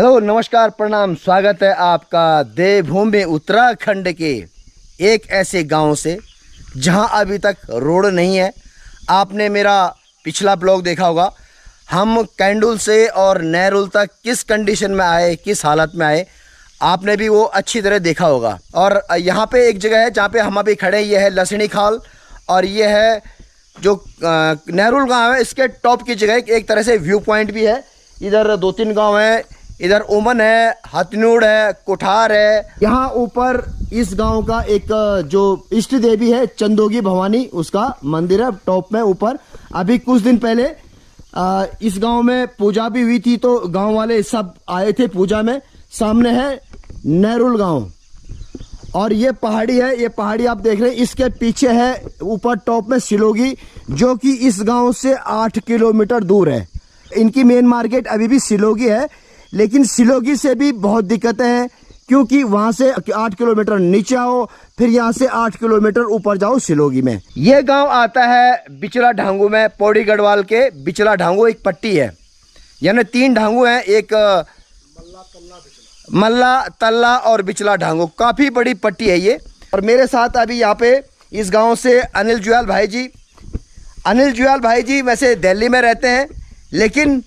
Hello, नमस्कार, प्रणाम। स्वागत है आपका देवभूमि उत्तराखंड के एक ऐसे गांव से जहां अभी तक रोड नहीं है। आपने मेरा पिछला ब्लॉग देखा होगा। हम कैंडुल से और नेरुल तक किस कंडीशन में आए, किस हालत में आए, आपने भी वो अच्छी तरह देखा होगा। और यहाँ पे एक जगह है जहाँ पे हम अभी खड़े हैं, ये है लसणी खाल और ये है जो नेरुल गाँव है, इसके टॉप की जगह एक तरह से व्यू पॉइंट भी है। इधर 2-3 गाँव हैं, इधर उमन है, हथनूड़ है, कोठार है। यहाँ ऊपर इस गांव का एक जो इष्ट देवी है चंदोगी भवानी, उसका मंदिर है टॉप में ऊपर। अभी कुछ दिन पहले इस गांव में पूजा भी हुई थी, तो गांव वाले सब आए थे पूजा में। सामने है नेरुल गांव और ये पहाड़ी है, ये पहाड़ी आप देख रहे हैं। इसके पीछे है ऊपर टॉप में सिलोगी, जो कि इस गाँव से 8 किलोमीटर दूर है। इनकी मेन मार्केट अभी भी सिलोगी है, लेकिन सिलोगी से भी बहुत दिक्कतें हैं, क्योंकि वहां से 8 किलोमीटर नीचे आओ, फिर यहाँ से 8 किलोमीटर ऊपर जाओ सिलोगी में। ये गांव आता है बिचला ढांगू में, पौड़ी गढ़वाल के बिचला ढांगू एक पट्टी है, यानी 3 ढांगू हैं, एक मल्ला तल्ला और बिचला ढांगू। काफ़ी बड़ी पट्टी है ये। और मेरे साथ अभी यहाँ पे इस गाँव से अनिल जुयाल भाई जी। अनिल जुयाल भाई जी वैसे दिल्ली में रहते हैं, लेकिन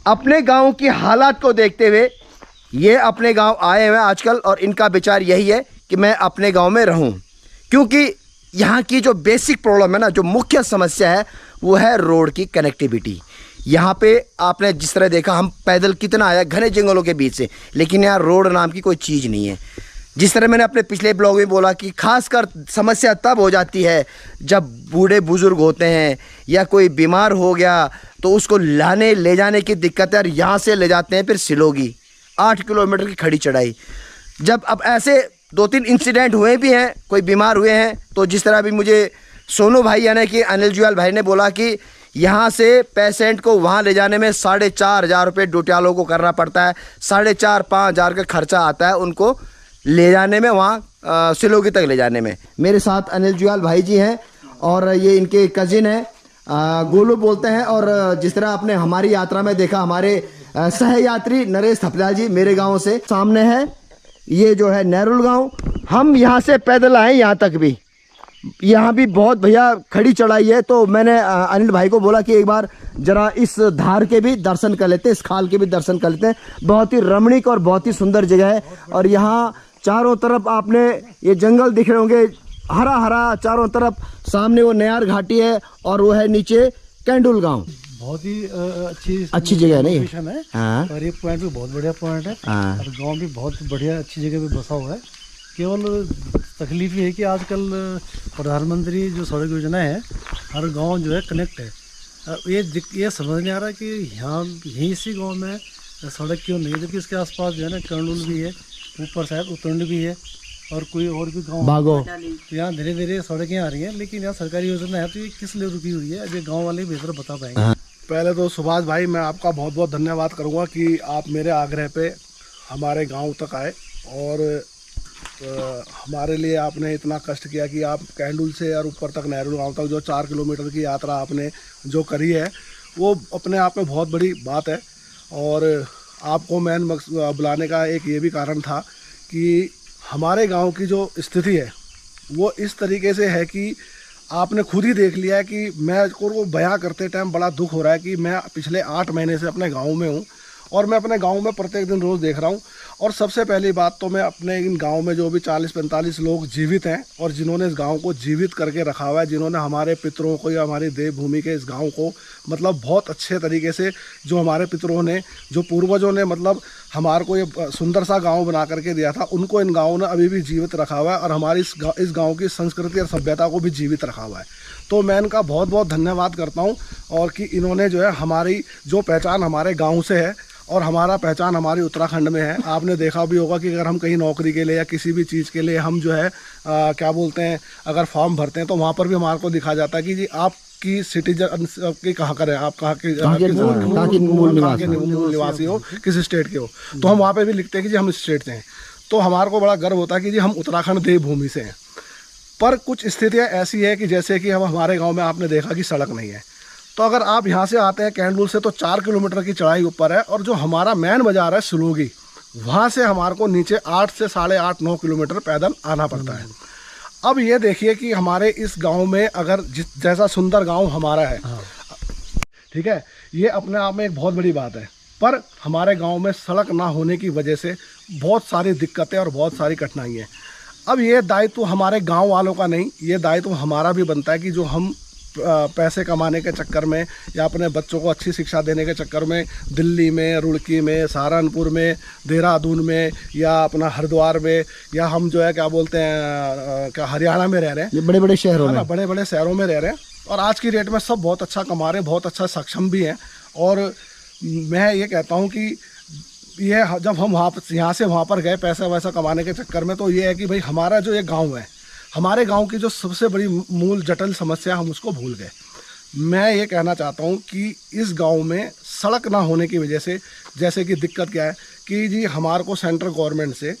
अपने गांव की हालात को देखते हुए ये अपने गांव आए हुए हैं आजकल। और इनका विचार यही है कि मैं अपने गांव में रहूं, क्योंकि यहाँ की जो बेसिक प्रॉब्लम है ना, जो मुख्य समस्या है, वो है रोड की कनेक्टिविटी। यहाँ पे आपने जिस तरह देखा, हम पैदल कितना आया घने जंगलों के बीच से, लेकिन यहाँ रोड नाम की कोई चीज़ नहीं है। जिस तरह मैंने अपने पिछले ब्लॉग में बोला कि खासकर समस्या तब हो जाती है जब बूढ़े बुजुर्ग होते हैं या कोई बीमार हो गया, तो उसको लाने ले जाने की दिक्कत है। और यहाँ से ले जाते हैं फिर सिलोगी, 8 किलोमीटर की खड़ी चढ़ाई। जब अब ऐसे 2-3 इंसिडेंट हुए भी हैं, कोई बीमार हुए हैं, तो जिस तरह भी मुझे सोनू भाई यानी कि अनिल जुयाल भाई ने बोला कि यहाँ से पेशेंट को वहाँ ले जाने में 4,500 रुपये डोटियालों को करना पड़ता है। 4,500-5 हज़ार का खर्चा आता है उनको ले जाने में, वहाँ सिलोगी तक ले जाने में। मेरे साथ अनिल जुयाल भाई जी हैं और ये इनके कजिन हैं, गोलू बोलते हैं। और जिस तरह आपने हमारी यात्रा में देखा, हमारे सहयात्री नरेश थपलियाल जी मेरे गांव से। सामने है ये जो है नेरुल गांव। हम यहाँ से पैदल आए यहाँ तक भी, यहाँ भी बहुत भैया खड़ी चढ़ाई है। तो मैंने अनिल भाई को बोला कि एक बार जरा इस धार के भी दर्शन कर लेते हैं, इस खाल के भी दर्शन कर लेते हैं। बहुत ही रमणीक और बहुत ही सुंदर जगह है। और यहाँ चारों तरफ आपने ये जंगल दिख रहे होंगे, हरा हरा चारों तरफ। सामने वो नयार घाटी है और वो है नीचे कैंडुल गांव। बहुत ही अच्छी जगह है नहीं है। हाँ। और ये पॉइंट भी बहुत बढ़िया पॉइंट है। हाँ। और गांव भी बहुत बढ़िया अच्छी जगह पे बसा हुआ है। केवल तकलीफ ये है कि आजकल प्रधानमंत्री जो सड़क योजना है, हर गांव जो है कनेक्ट है। ये समझ नहीं आ रहा कि यहाँ यहीं इसी गाँव में सड़क क्यों नहीं है, जबकि इसके आसपास जो है ना कैंडुल भी है, ऊपर शायद उत्तराखंड भी है और कोई और भी गाँव बागो। तो यहाँ धीरे धीरे सड़कें आ रही हैं, लेकिन यहाँ सरकारी योजना है, तो ये किस लिए रुकी हुई है, अब ये गाँव वाले बेहतर बता पाएंगे। पहले तो सुभाष भाई, मैं आपका बहुत बहुत धन्यवाद करूँगा कि आप मेरे आग्रह पे हमारे गांव तक आए और हमारे लिए आपने इतना कष्ट किया कि आप कैंडुल से और ऊपर तक नेरुल गांव तक जो 4 किलोमीटर की यात्रा आपने जो करी है, वो अपने आप में बहुत बड़ी बात है। और आपको मैन बुलाने का एक ये भी कारण था कि हमारे गांव की जो स्थिति है वो इस तरीके से है कि आपने खुद ही देख लिया है कि मैं को बयां करते टाइम बड़ा दुख हो रहा है कि मैं पिछले 8 महीने से अपने गांव में हूं और मैं अपने गांव में प्रत्येक दिन रोज़ देख रहा हूं। और सबसे पहली बात तो मैं अपने इन गांव में जो भी 40-45 लोग जीवित हैं और जिन्होंने इस गांव को जीवित करके रखा हुआ है, जिन्होंने हमारे पितरों को या हमारी देवभूमि के इस गांव को मतलब बहुत अच्छे तरीके से, जो हमारे पितरों ने, जो पूर्वजों ने मतलब हमारे को ये सुंदर सा गांव बना करके दिया था, उनको इन गाँव ने अभी भी जीवित रखा हुआ है और हमारी इस गाँव की संस्कृति और सभ्यता को भी जीवित रखा हुआ है। तो मैं इनका बहुत बहुत धन्यवाद करता हूँ। और कि इन्होंने जो है हमारी जो पहचान हमारे गाँव से है और हमारा पहचान हमारी उत्तराखंड में है। आपने देखा भी होगा कि अगर हम कहीं नौकरी के लिए या किसी भी चीज़ के लिए हम जो है क्या बोलते हैं, अगर फॉर्म भरते हैं तो वहाँ पर भी हमारे को दिखा जाता है कि जी आपकी सिटीजन की कहाँ का है, आप कहाँ के मूल निवासी हो, किस स्टेट के हो। तो हम वहाँ पर भी लिखते हैं कि जी हम इस स्टेट से हैं। तो हमारे को बड़ा गर्व होता है कि जी हम उत्तराखंड देवभूमि से हैं। पर कुछ स्थितियाँ ऐसी है कि जैसे कि हम हमारे गाँव में आपने देखा कि सड़क नहीं है, तो अगर आप यहाँ से आते हैं कैंडुल से तो 4 किलोमीटर की चढ़ाई ऊपर है, और जो हमारा मेन बाजार है सिलोगी, वहाँ से हमारे को नीचे 8 से 8.5 9 किलोमीटर पैदल आना पड़ता है। अब ये देखिए कि हमारे इस गांव में अगर जैसा सुंदर गांव हमारा है, ठीक है, ये अपने आप में एक बहुत बड़ी बात है, पर हमारे गांव में सड़क ना होने की वजह से बहुत सारी दिक्कतें और बहुत सारी कठिनाइयाँ। अब ये दायित्व हमारे गांव वालों का नहीं, ये दायित्व हमारा भी बनता है कि जो हम पैसे कमाने के चक्कर में या अपने बच्चों को अच्छी शिक्षा देने के चक्कर में दिल्ली में, रुड़की में, सहारनपुर में, देहरादून में या अपना हरिद्वार में, या हम जो है क्या बोलते हैं क्या हरियाणा में रह रहे हैं, ये बड़े बड़े शहरों में, बड़े बड़े शहरों में रह रहे हैं, और आज की डेट में सब बहुत अच्छा कमा रहे हैं, बहुत अच्छा सक्षम भी हैं। और मैं ये कहता हूँ कि ये जब हम यहाँ से वहाँ पर गए पैसा वैसा कमाने के चक्कर में, तो ये है कि भाई हमारा जो ये गाँव है, हमारे गांव की जो सबसे बड़ी मूल जटिल समस्या हम उसको भूल गए। मैं ये कहना चाहता हूं कि इस गांव में सड़क ना होने की वजह से, जैसे कि दिक्कत क्या है कि जी हमारे को सेंट्रल गवर्नमेंट से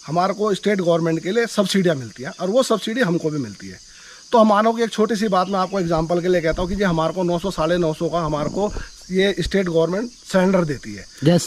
हमारे को स्टेट गवर्नमेंट के लिए सब्सिडियां मिलती हैं, और वो सब्सिडी हमको भी मिलती है। तो हम मानो कि एक छोटी सी बात मैं आपको एग्जांपल के लिए कहता हूँ कि जी हमारे को 900 950 का हमारे को ये स्टेट गवर्नमेंट सिलेंडर देती है, गैस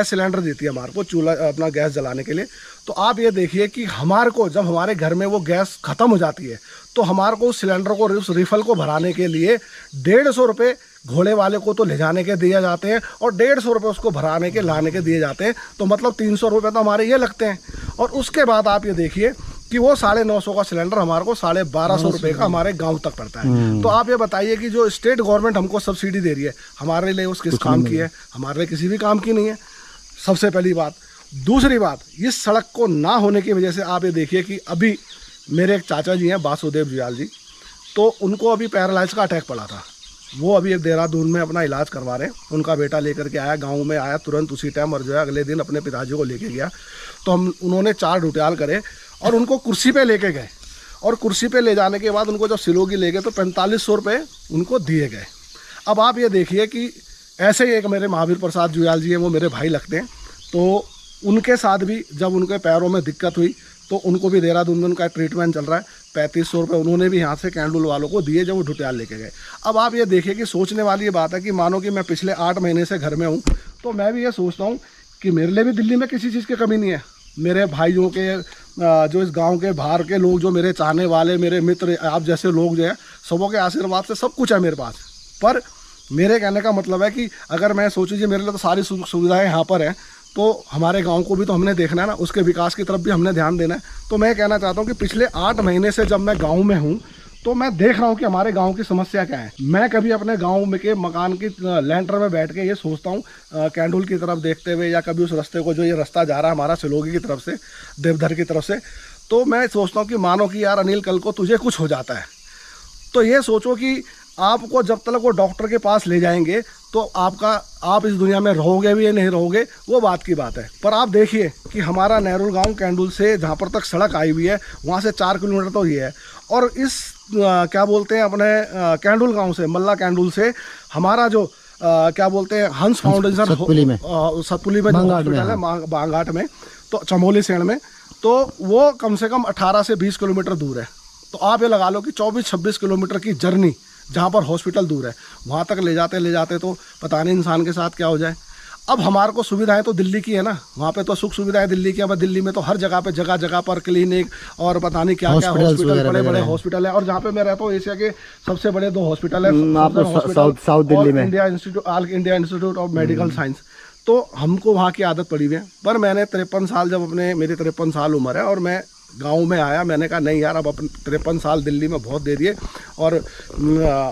सिलेंडर देती है हमारे को चूल्हा अपना गैस जलाने के लिए। तो आप ये देखिए कि हमारे को जब हमारे घर में वो गैस ख़त्म हो जाती है, तो हमारे को उस सिलेंडर को, उस रिफल को भराने के लिए 150 रुपये घोड़े वाले को तो ले जाने के दिए जाते हैं, और 150 रुपये उसको भराने के लाने के दिए जाते हैं, तो मतलब 300 रुपये तो हमारे ये लगते हैं। और उसके बाद आप ये देखिए कि वो 950 का सिलेंडर हमारे को 1250 रुपये का हमारे गांव तक पड़ता है। तो आप ये बताइए कि जो स्टेट गवर्नमेंट हमको सब्सिडी दे रही है, हमारे लिए उस किस काम की है? हमारे लिए किसी भी काम की नहीं है, सबसे पहली बात। दूसरी बात, इस सड़क को ना होने की वजह से आप ये देखिए कि अभी मेरे एक चाचा जी हैं वासुदेव जुयाल जी, तो उनको अभी पैरालाइज का अटैक पड़ा था। वो अभी एक देहरादून में अपना इलाज करवा रहे हैं, उनका बेटा लेकर के आया, गांव में आया तुरंत उसी टाइम, और जो है अगले दिन अपने पिताजी को लेके गया। तो उन्होंने 4 ढुटियाल करे और उनको कुर्सी पे लेके गए, और कुर्सी पे ले जाने के बाद उनको जब सिलोगी ले गए तो 4500 रुपये उनको दिए गए। अब आप ये देखिए कि ऐसे ही एक मेरे महावीर प्रसाद जुयाल जी हैं, वो मेरे भाई लगते हैं, तो उनके साथ भी जब उनके पैरों में दिक्कत हुई तो उनको भी देहरादून में उनका ट्रीटमेंट चल रहा है। 3500 रुपये उन्होंने भी यहाँ से कैंडुल वालों को दिए जब वो ढुटियाल लेके गए। अब आप ये देखिए कि सोचने वाली ये बात है कि मानो कि मैं पिछले 8 महीने से घर में हूँ, तो मैं भी ये सोचता हूँ कि मेरे लिए भी दिल्ली में किसी चीज़ की कमी नहीं है। मेरे भाइयों के जो इस गांव के बाहर के लोग, जो मेरे चाहने वाले, मेरे मित्र, आप जैसे लोग जो हैं, सबों के आशीर्वाद से सब कुछ है मेरे पास। पर मेरे कहने का मतलब है कि अगर मैं सोचूँ जी मेरे लिए तो सारी सुविधाएं यहाँ पर हैं, तो हमारे गांव को भी तो हमने देखना है ना, उसके विकास की तरफ भी हमने ध्यान देना है। तो मैं कहना चाहता हूँ कि पिछले 8 महीने से जब मैं गाँव में हूँ, तो मैं देख रहा हूँ कि हमारे गांव की समस्या क्या है। मैं कभी अपने गांव में के मकान की लैंटर में बैठ के ये सोचता हूँ कैंडुल की तरफ देखते हुए, या कभी उस रास्ते को, जो ये रास्ता जा रहा है हमारा सिलोगी की तरफ से, देवधर की तरफ से, तो मैं सोचता हूँ कि मानो कि यार अनिल, कल को तुझे कुछ हो जाता है तो ये सोचो कि आपको जब तक वो डॉक्टर के पास ले जाएंगे तो आप इस दुनिया में रहोगे भी या नहीं रहोगे, वो बात की बात है। पर आप देखिए कि हमारा नेहरू गांव कैंडुल से जहाँ पर तक सड़क आई हुई है, वहाँ से 4 किलोमीटर तो ये है, और इस क्या बोलते हैं अपने कैंडुल गांव से, मल्ला कैंडुल से हमारा जो क्या बोलते हैं हंस फाउंडेशन सतपुली में जो हॉस्पिटल है बांघाट में, तो चमोली सेण में, तो वो कम से कम 18 से 20 किलोमीटर दूर है। तो आप ये लगा लो कि 24-26 किलोमीटर की जर्नी, जहाँ पर हॉस्पिटल दूर है, वहाँ तक ले जाते तो पता नहीं इंसान के साथ क्या हो जाए। अब हमारे को सुविधाएं तो दिल्ली की है ना, वहाँ पे तो सुख सुविधाएं दिल्ली की है। अब दिल्ली में तो हर जगह पे जगह पर क्लिनिक और पता नहीं क्या क्या हॉस्पिटल, बड़े बड़े हॉस्पिटल है। और जहाँ पे मैं रहता हूँ एशिया के सबसे बड़े 2 हॉस्पिटल है, साउथ दिल्ली में India institute of medical science. तो हमको वहाँ की आदत पड़ी हुई है। पर मैंने 53 साल, जब मेरी 53 साल उम्र है और मैं गांव में आया, मैंने कहा नहीं यार, अब अपने 53 साल दिल्ली में बहुत दे दिए, और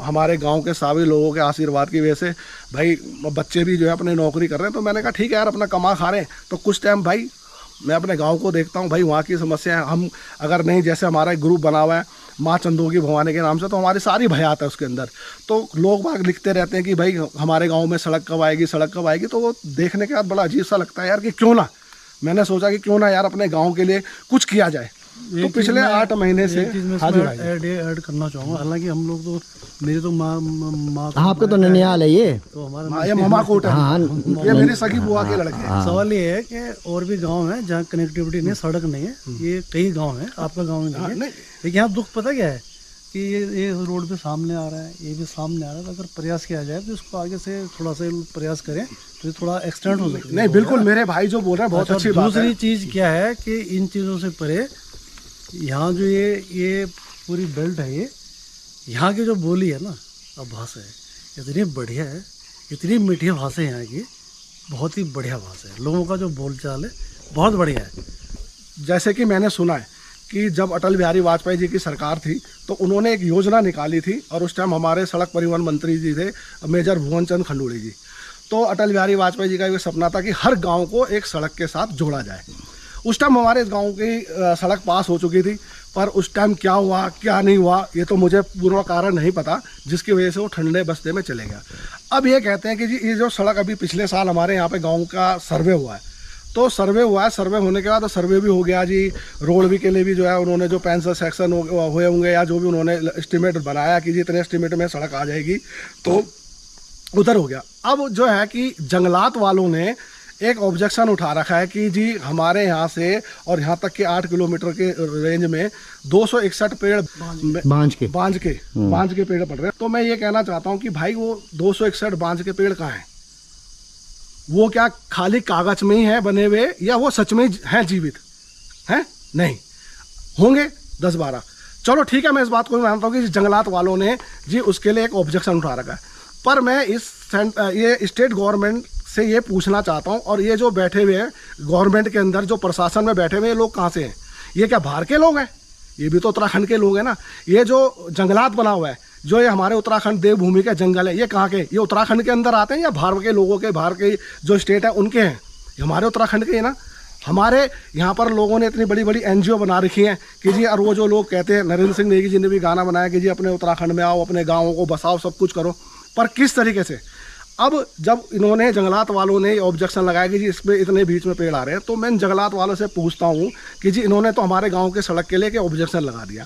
हमारे गांव के सभी लोगों के आशीर्वाद की वजह से भाई बच्चे भी जो है अपने नौकरी कर रहे हैं। तो मैंने कहा ठीक है यार, अपना कमा खा रहे हैं तो कुछ टाइम भाई मैं अपने गांव को देखता हूं, भाई वहाँ की समस्या है। हम अगर नहीं, जैसे हमारा एक ग्रुप बना हुआ है माँ चंदोगी भवानी के नाम से, तो हमारी सारी भयात है उसके अंदर। तो लोग बाग लिखते रहते हैं कि भाई हमारे गाँव में सड़क कब आएगी। तो वो देखने के बाद बड़ा अजीब सा लगता है यार कि क्यों ना, मैंने सोचा कि क्यों ना यार अपने गांव के लिए कुछ किया जाए। तो पिछले 8 महीने से ऐड करना चाहूँगा। हालांकि हम लोग तो, मेरी तो माँ आपका तो ननिहाल है ये, तो हमारा मामाकोट है, ये मेरी सगी बुआ के लड़के हैं। सवाल ये है कि और भी गांव हैं जहाँ कनेक्टिविटी नहीं, सड़क नहीं है। ये कई गांव हैं, आपका गाँव नहीं है। लेकिन यहाँ दुख पता क्या है कि ये रोड पे सामने आ रहा है, ये भी सामने आ रहा है, तो अगर प्रयास किया जाए तो इसको आगे से थोड़ा सा प्रयास करें तो ये थोड़ा एक्सटेंड हो सकता है। नहीं बिल्कुल, मेरे भाई जो बोल रहे हैं बहुत अच्छी बात है। दूसरी चीज़ क्या है कि इन चीज़ों से परे यहाँ जो ये पूरी बेल्ट है, ये यहाँ की जो बोली है ना, अब भाषा है इतनी बढ़िया है, इतनी मीठी भाषा है यहाँ की, बहुत ही बढ़िया भाषा है, लोगों का जो बोलचाल है बहुत बढ़िया है। जैसे कि मैंने सुना है कि जब अटल बिहारी वाजपेयी जी की सरकार थी तो उन्होंने एक योजना निकाली थी, और उस टाइम हमारे सड़क परिवहन मंत्री जी थे मेजर भुवन चंद खंडूड़ी जी। तो अटल बिहारी वाजपेयी जी का ये सपना था कि हर गांव को एक सड़क के साथ जोड़ा जाए। उस टाइम हमारे इस गांव की सड़क पास हो चुकी थी, पर उस टाइम क्या हुआ क्या नहीं हुआ ये तो मुझे पूरा कारण नहीं पता, जिसकी वजह से वो ठंडे बस्ते में चले गया। अब ये कहते हैं कि जी ये जो सड़क अभी पिछले साल हमारे यहाँ पे गाँव का सर्वे हुआ है, तो सर्वे हुआ है, सर्वे होने के बाद तो सर्वे भी हो गया जी, रोड भी के लिए भी जो है उन्होंने जो 65 सेक्शन हुए होंगे या जो भी उन्होंने एस्टिमेट बनाया कि जी इतने एस्टिमेट में सड़क आ जाएगी, तो उधर हो गया। अब जो है कि जंगलात वालों ने एक ऑब्जेक्शन उठा रखा है कि जी हमारे यहाँ से और यहाँ तक के 8 किलोमीटर के रेंज में 261 पेड़ बांझ के पेड़ पड़ रहे हैं। तो मैं ये कहना चाहता हूँ कि भाई वो 261 बांझ के पेड़ कहाँ हैं? वो क्या खाली कागज में ही है बने हुए, या वो सच में हैं जीवित हैं? नहीं होंगे 10-12। चलो ठीक है, मैं इस बात को भी मानता हूँ कि जंगलात वालों ने जी उसके लिए एक ऑब्जेक्शन उठा रखा है, पर मैं ये स्टेट गवर्नमेंट से ये पूछना चाहता हूँ, और ये जो बैठे हुए हैं गवर्नमेंट के अंदर जो प्रशासन में बैठे हुए ये लोग कहाँ से हैं? ये क्या बाहर के लोग हैं? ये भी तो उत्तराखंड के लोग हैं ना। ये जो जंगलात बना हुआ है, जो ये हमारे उत्तराखंड देवभूमि के जंगल है, ये कहाँ के? ये उत्तराखंड के अंदर आते हैं या बाहर के लोगों के, बाहर के जो स्टेट है उनके हैं? ये हमारे उत्तराखंड के हैं ना। हमारे यहाँ पर लोगों ने इतनी बड़ी बड़ी NGO बना रखी हैं कि जी, और वो जो लोग कहते हैं, नरेंद्र सिंह नेगी जी ने भी गाना बनाया कि जी अपने उत्तराखंड में आओ, अपने गाँवों को बसाओ, सब कुछ करो, पर किस तरीके से? अब जब इन्होंने जंगलात वालों ने ऑब्जेक्शन लगाया कि जी इसमें इतने बीच में पेड़ आ रहे हैं, तो मैं जंगलात वालों से पूछता हूँ कि जी इन्होंने तो हमारे गांव के सड़क के लिए ऑब्जेक्शन लगा दिया,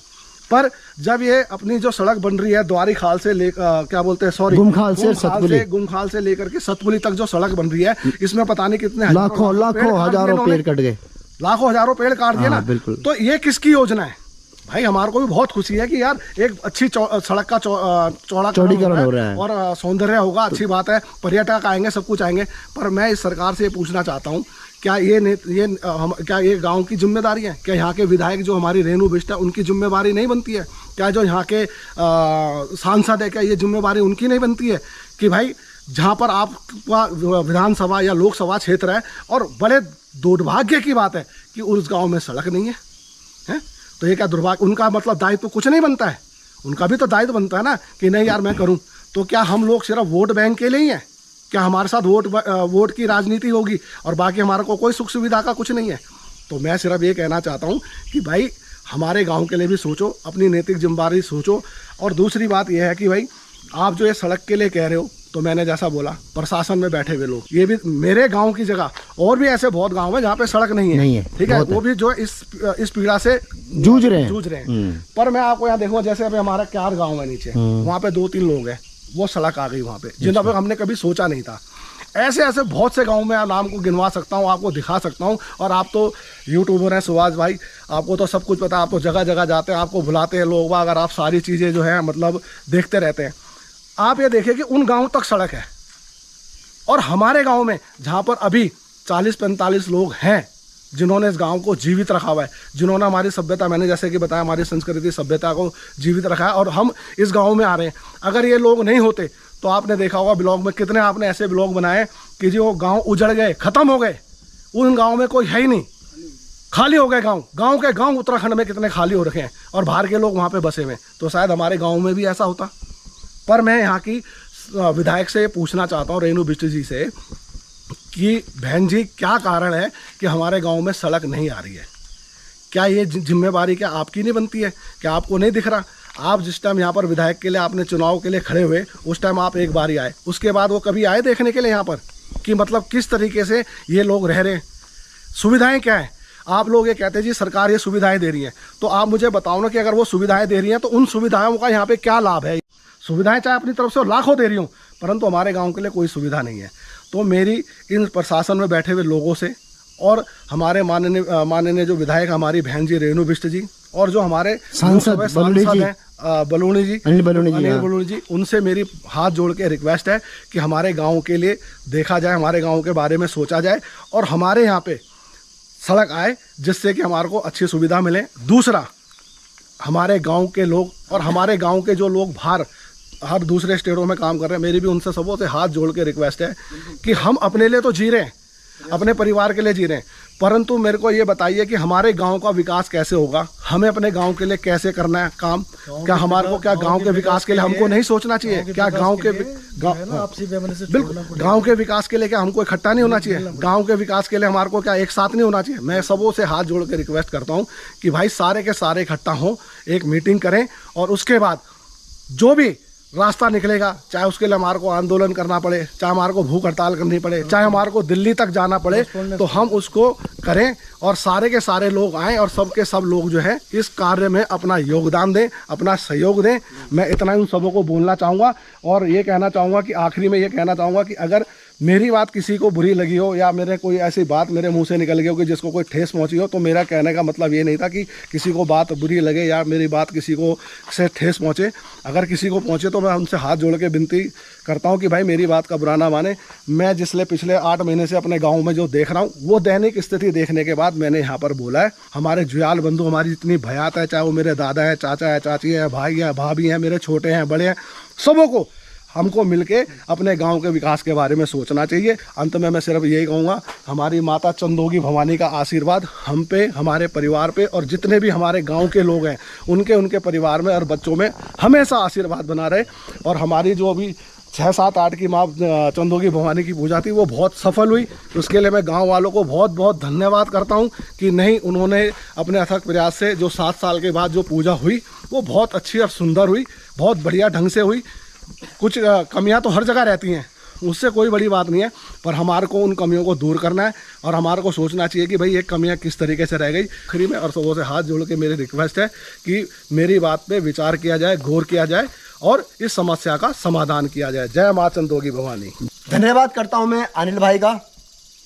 पर जब ये अपनी जो सड़क बन रही है द्वारी खाल से क्या बोलते हैं, सॉरी गुमखाल से लेकर के सतपुली तक जो सड़क बन रही है, इसमें पता नहीं कितने लाखों हजारों पेड़ कट गए, लाखों हजारों पेड़ काट दिए ना। तो ये किसकी योजना है भाई? हमारे को भी बहुत खुशी है कि यार एक अच्छी सड़क का चौड़ीकरण हो रहा है और सौंदर्य होगा, अच्छी बात है, पर्यटक आएंगे, सब कुछ आएंगे, पर मैं इस सरकार से ये पूछना चाहता हूँ, क्या ये गांव की जिम्मेदारी है? क्या यहाँ के विधायक जो हमारी रेणु बिष्ट है उनकी जिम्मेदारी नहीं बनती है? क्या जो यहाँ के सांसद है, क्या ये जिम्मेदारी उनकी नहीं बनती है कि भाई जहाँ पर आपका विधानसभा या लोकसभा क्षेत्र है और बड़े दुर्भाग्य की बात है कि उस गाँव में सड़क नहीं है? तो ये क्या दुर्भाग्य? उनका मतलब दायित्व तो कुछ नहीं बनता है, उनका भी तो दायित्व बनता है ना कि नहीं यार मैं करूं। तो क्या हम लोग सिर्फ वोट बैंक के लिए ही हैं? क्या हमारे साथ वोट की राजनीति होगी और बाकी हमारे को कोई सुख सुविधा का कुछ नहीं है? तो मैं सिर्फ ये कहना चाहता हूं कि भाई हमारे गांव के लिए भी सोचो, अपनी नैतिक जिम्मेदारी सोचो। और दूसरी बात यह है कि भाई आप जो ये सड़क के लिए कह रहे हो, तो मैंने जैसा बोला प्रशासन में बैठे हुए लोग, ये भी मेरे गांव की जगह और भी ऐसे बहुत गांव है जहाँ पे सड़क नहीं है, ठीक है, वो भी जो इस पीड़ा से जूझ रहे हैं। पर मैं आपको यहाँ देखूंगा, जैसे अभी हमारा क्यार गांव है नीचे, वहाँ पे 2-3 लोग हैं, वो सड़क आ गई वहाँ पे, जिन पर हमने कभी सोचा नहीं था। ऐसे ऐसे बहुत से गाँव में नाम को गिनवा सकता हूँ, आपको दिखा सकता हूँ। और आप तो यूट्यूबर हैं सुभाष भाई, आपको तो सब कुछ पता है, आप तो जगह जगह जाते हैं, आपको बुलाते हैं लोग, अगर आप सारी चीज़ें जो है मतलब देखते रहते हैं। आप ये देखिए कि उन गांव तक सड़क है और हमारे गांव में जहां पर अभी 40-45 लोग हैं जिन्होंने इस गांव को जीवित रखा हुआ है, जिन्होंने हमारी सभ्यता, मैंने जैसे कि बताया, हमारी संस्कृति सभ्यता को जीवित रखा है, और हम इस गांव में आ रहे हैं। अगर ये लोग नहीं होते तो आपने देखा होगा ब्लॉग में, कितने आपने ऐसे ब्लॉग बनाए कि जो गाँव उजड़ गए, ख़त्म हो गए, उन गाँव में कोई है ही नहीं, खाली हो गए गाँव के गाँव उत्तराखंड में कितने खाली हो रखे हैं और बाहर के लोग वहाँ पर बसे हुए। तो शायद हमारे गाँव में भी ऐसा होता। पर मैं यहाँ की विधायक से पूछना चाहता हूँ, रेणु बिष्ट जी से, कि बहन जी क्या कारण है कि हमारे गांव में सड़क नहीं आ रही है? क्या ये जिम्मेवारी क्या आपकी नहीं बनती है? क्या आपको नहीं दिख रहा? आप जिस टाइम यहाँ पर विधायक के लिए आपने चुनाव के लिए खड़े हुए, उस टाइम आप एक बार ही आए, उसके बाद वो कभी आए देखने के लिए यहाँ पर कि मतलब किस तरीके से ये लोग रह रहे हैं, सुविधाएँ क्या हैं? आप लोग ये कहते हैं जी सरकार ये सुविधाएँ दे रही है, तो आप मुझे बताओ ना कि अगर वो सुविधाएँ दे रही हैं तो उन सुविधाओं का यहाँ पर क्या लाभ है? सुविधाएं चाहे अपनी तरफ से लाखों दे रही हूँ, परंतु हमारे गांव के लिए कोई सुविधा नहीं है। तो मेरी इन प्रशासन में बैठे हुए लोगों से और हमारे माननीय जो विधायक हमारी बहन जी रेणु बिष्ट जी और जो हमारे सांसद हैं बलूनी जी, अनिल बलूनी जी, उनसे मेरी हाथ जोड़ के रिक्वेस्ट है कि हमारे गांव के लिए देखा जाए, हमारे गांव के बारे में सोचा जाए और हमारे यहाँ पे सड़क आए जिससे कि हमारे को अच्छी सुविधा मिले। दूसरा, हमारे गांव के लोग और हमारे गांव के जो लोग बाहर हर दूसरे स्टेटों में काम कर रहे हैं, मेरी भी उनसे सबों से हाथ जोड़ के रिक्वेस्ट है कि हम अपने लिए तो जी रहे हैं, अपने परिवार के लिए जी रहे हैं, परंतु मेरे को ये बताइए कि हमारे गांव का विकास कैसे होगा, हमें अपने गांव के लिए कैसे करना है काम। क्या हमारे को क्या गांव के विकास के लिए हमको नहीं सोचना चाहिए? क्या गांव के बिल्कुल गांव के विकास के लिए क्या हमको इकट्ठा नहीं होना चाहिए? गांव के विकास के लिए हमारे को क्या एक साथ नहीं होना चाहिए? मैं सबों से हाथ जोड़ के रिक्वेस्ट करता हूँ कि भाई सारे के सारे इकट्ठा हों, एक मीटिंग करें और उसके बाद जो भी रास्ता निकलेगा, चाहे उसके लिए हमारे को आंदोलन करना पड़े, चाहे हमारे को भूख हड़ताल करनी पड़े, चाहे हमारे को दिल्ली तक जाना पड़े, तो हम उसको करें और सारे के सारे लोग आएँ और सब के सब लोग जो है इस कार्य में अपना योगदान दें, अपना सहयोग दें। मैं इतना ही उन सबों को बोलना चाहूँगा और ये कहना चाहूँगा कि आखिरी में ये कहना चाहूँगा कि अगर मेरी बात किसी को बुरी लगी हो या मेरे कोई ऐसी बात मेरे मुंह से निकल गई हो कि जिसको कोई ठेस पहुंची हो, तो मेरा कहने का मतलब ये नहीं था कि किसी को बात बुरी लगे या मेरी बात किसी को से ठेस पहुंचे। अगर किसी को पहुंचे तो मैं उनसे हाथ जोड़ के विनती करता हूं कि भाई मेरी बात का बुरा ना माने। मैं पिछले 8 महीने से अपने गाँव में जो देख रहा हूँ वो दैनिक स्थिति देखने के बाद मैंने यहाँ पर बोला है, हमारे जुयाल बंधु हमारी जितनी भयात है, चाहे वो मेरे दादा हैं, चाचा है, चाची है, भाई हैं, भाभी हैं, मेरे छोटे हैं, बड़े हैं, सबों को हमको मिलके अपने गांव के विकास के बारे में सोचना चाहिए। अंत में मैं सिर्फ यही कहूँगा, हमारी माता चंदोगी भवानी का आशीर्वाद हम पे, हमारे परिवार पे और जितने भी हमारे गांव के लोग हैं उनके परिवार में और बच्चों में हमेशा आशीर्वाद बना रहे। और हमारी जो अभी 6, 7, 8 की माँ चंदोगी भवानी की पूजा थी वो बहुत सफल हुई। उसके लिए मैं गाँव वालों को बहुत बहुत धन्यवाद करता हूँ कि नहीं, उन्होंने अपने अथक प्रयास से जो 7 साल के बाद जो पूजा हुई वो बहुत अच्छी और सुंदर हुई, बहुत बढ़िया ढंग से हुई। कुछ कमियां तो हर जगह रहती हैं, उससे कोई बड़ी बात नहीं है, पर हमारे को उन कमियों को दूर करना है और हमारे को सोचना चाहिए कि भाई ये कमियां किस तरीके से रह गई। आखिरी में और सबों से हाथ जोड़ के मेरी रिक्वेस्ट है कि मेरी बात पे विचार किया जाए, गौर किया जाए और इस समस्या का समाधान किया जाए। जय माँ चंदोगी भवानी। धन्यवाद करता हूँ मैं अनिल भाई का।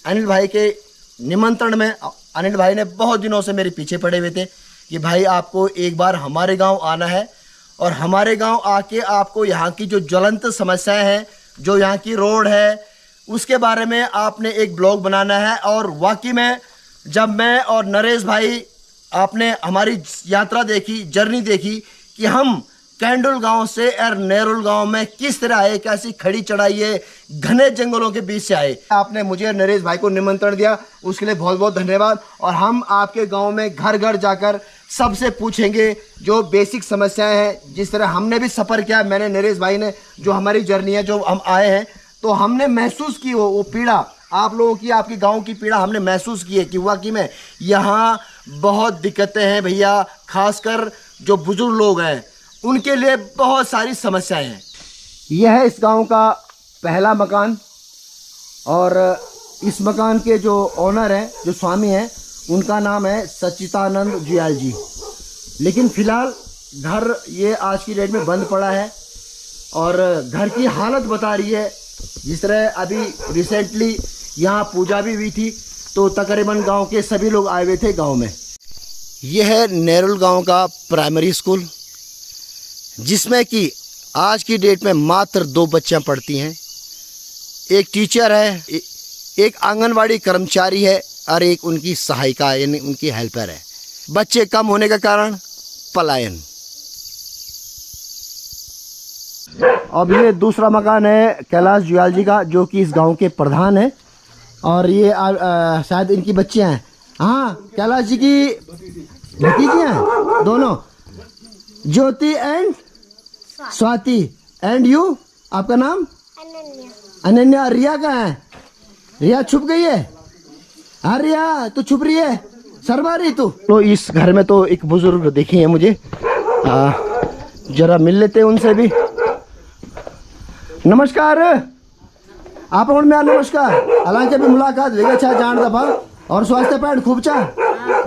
अनिल भाई के निमंत्रण में अनिल भाई ने बहुत दिनों से मेरे पीछे पड़े हुए थे कि भाई आपको एक बार हमारे गाँव आना है और हमारे गांव आके आपको यहाँ की जो ज्वलंत समस्याएं हैं, जो यहाँ की रोड है, उसके बारे में आपने एक ब्लॉग बनाना है। और वाकई में जब मैं और नरेश भाई आपने हमारी यात्रा देखी, जर्नी देखी कि हम कैंडुल गांव से और नेरुल गांव में किस तरह आए, कैसी खड़ी चढ़ाई है, घने जंगलों के बीच से आए। आपने मुझे और नरेश भाई को निमंत्रण दिया, उसके लिए बहुत बहुत धन्यवाद। और हम आपके गांव में घर घर जाकर सबसे पूछेंगे जो बेसिक समस्याएं हैं, जिस तरह हमने भी सफ़र किया, मैंने, नरेश भाई ने, जो हमारी जर्नी है, जो हम आए हैं तो हमने महसूस की वो पीड़ा, आप लोगों की, आपके गांव की पीड़ा हमने महसूस की है कि वाकई में यहाँ बहुत दिक्कतें हैं भैया। खासकर जो बुजुर्ग लोग हैं उनके लिए बहुत सारी समस्याएं हैं। यह है इस गांव का पहला मकान और इस मकान के जो ओनर हैं, जो स्वामी हैं, उनका नाम है सच्चिदानंद जुयाल जी। लेकिन फ़िलहाल घर ये आज की डेट में बंद पड़ा है और घर की हालत बता रही है, जिस तरह अभी रिसेंटली यहाँ पूजा भी हुई थी तो तकरीबन गांव के सभी लोग आए हुए थे गांव में। यह है नेरुल गांव का प्राइमरी स्कूल, जिसमें कि आज की डेट में मात्र 2 बच्चियाँ पढ़ती हैं। एक टीचर है, एक आंगनवाड़ी कर्मचारी है और एक उनकी सहायिका यानी उनकी हेल्पर है। बच्चे कम होने का कारण पलायन। अब ये दूसरा मकान है कैलाश जुयाल जी का, जो कि इस गांव के प्रधान है और ये शायद इनकी बच्चियां हैं। हाँ, कैलाश जी की भतीजियां हैं दोनों, ज्योति एंड स्वाति। एंड यू, आपका नाम? अनन्या। रिया कहाँ है? रिया छुप गई है? हाँ रिया, तू छुप रही है, शर्मा रही तू। तो इस घर में तो एक बुजुर्ग दिखे हैं मुझे, जरा मिल लेते हैं उनसे भी। नमस्कार आप में नमस्कार। हालांकि अभी मुलाकात हो गई छा जान दफा और स्वास्थ्य पैंट खूब चा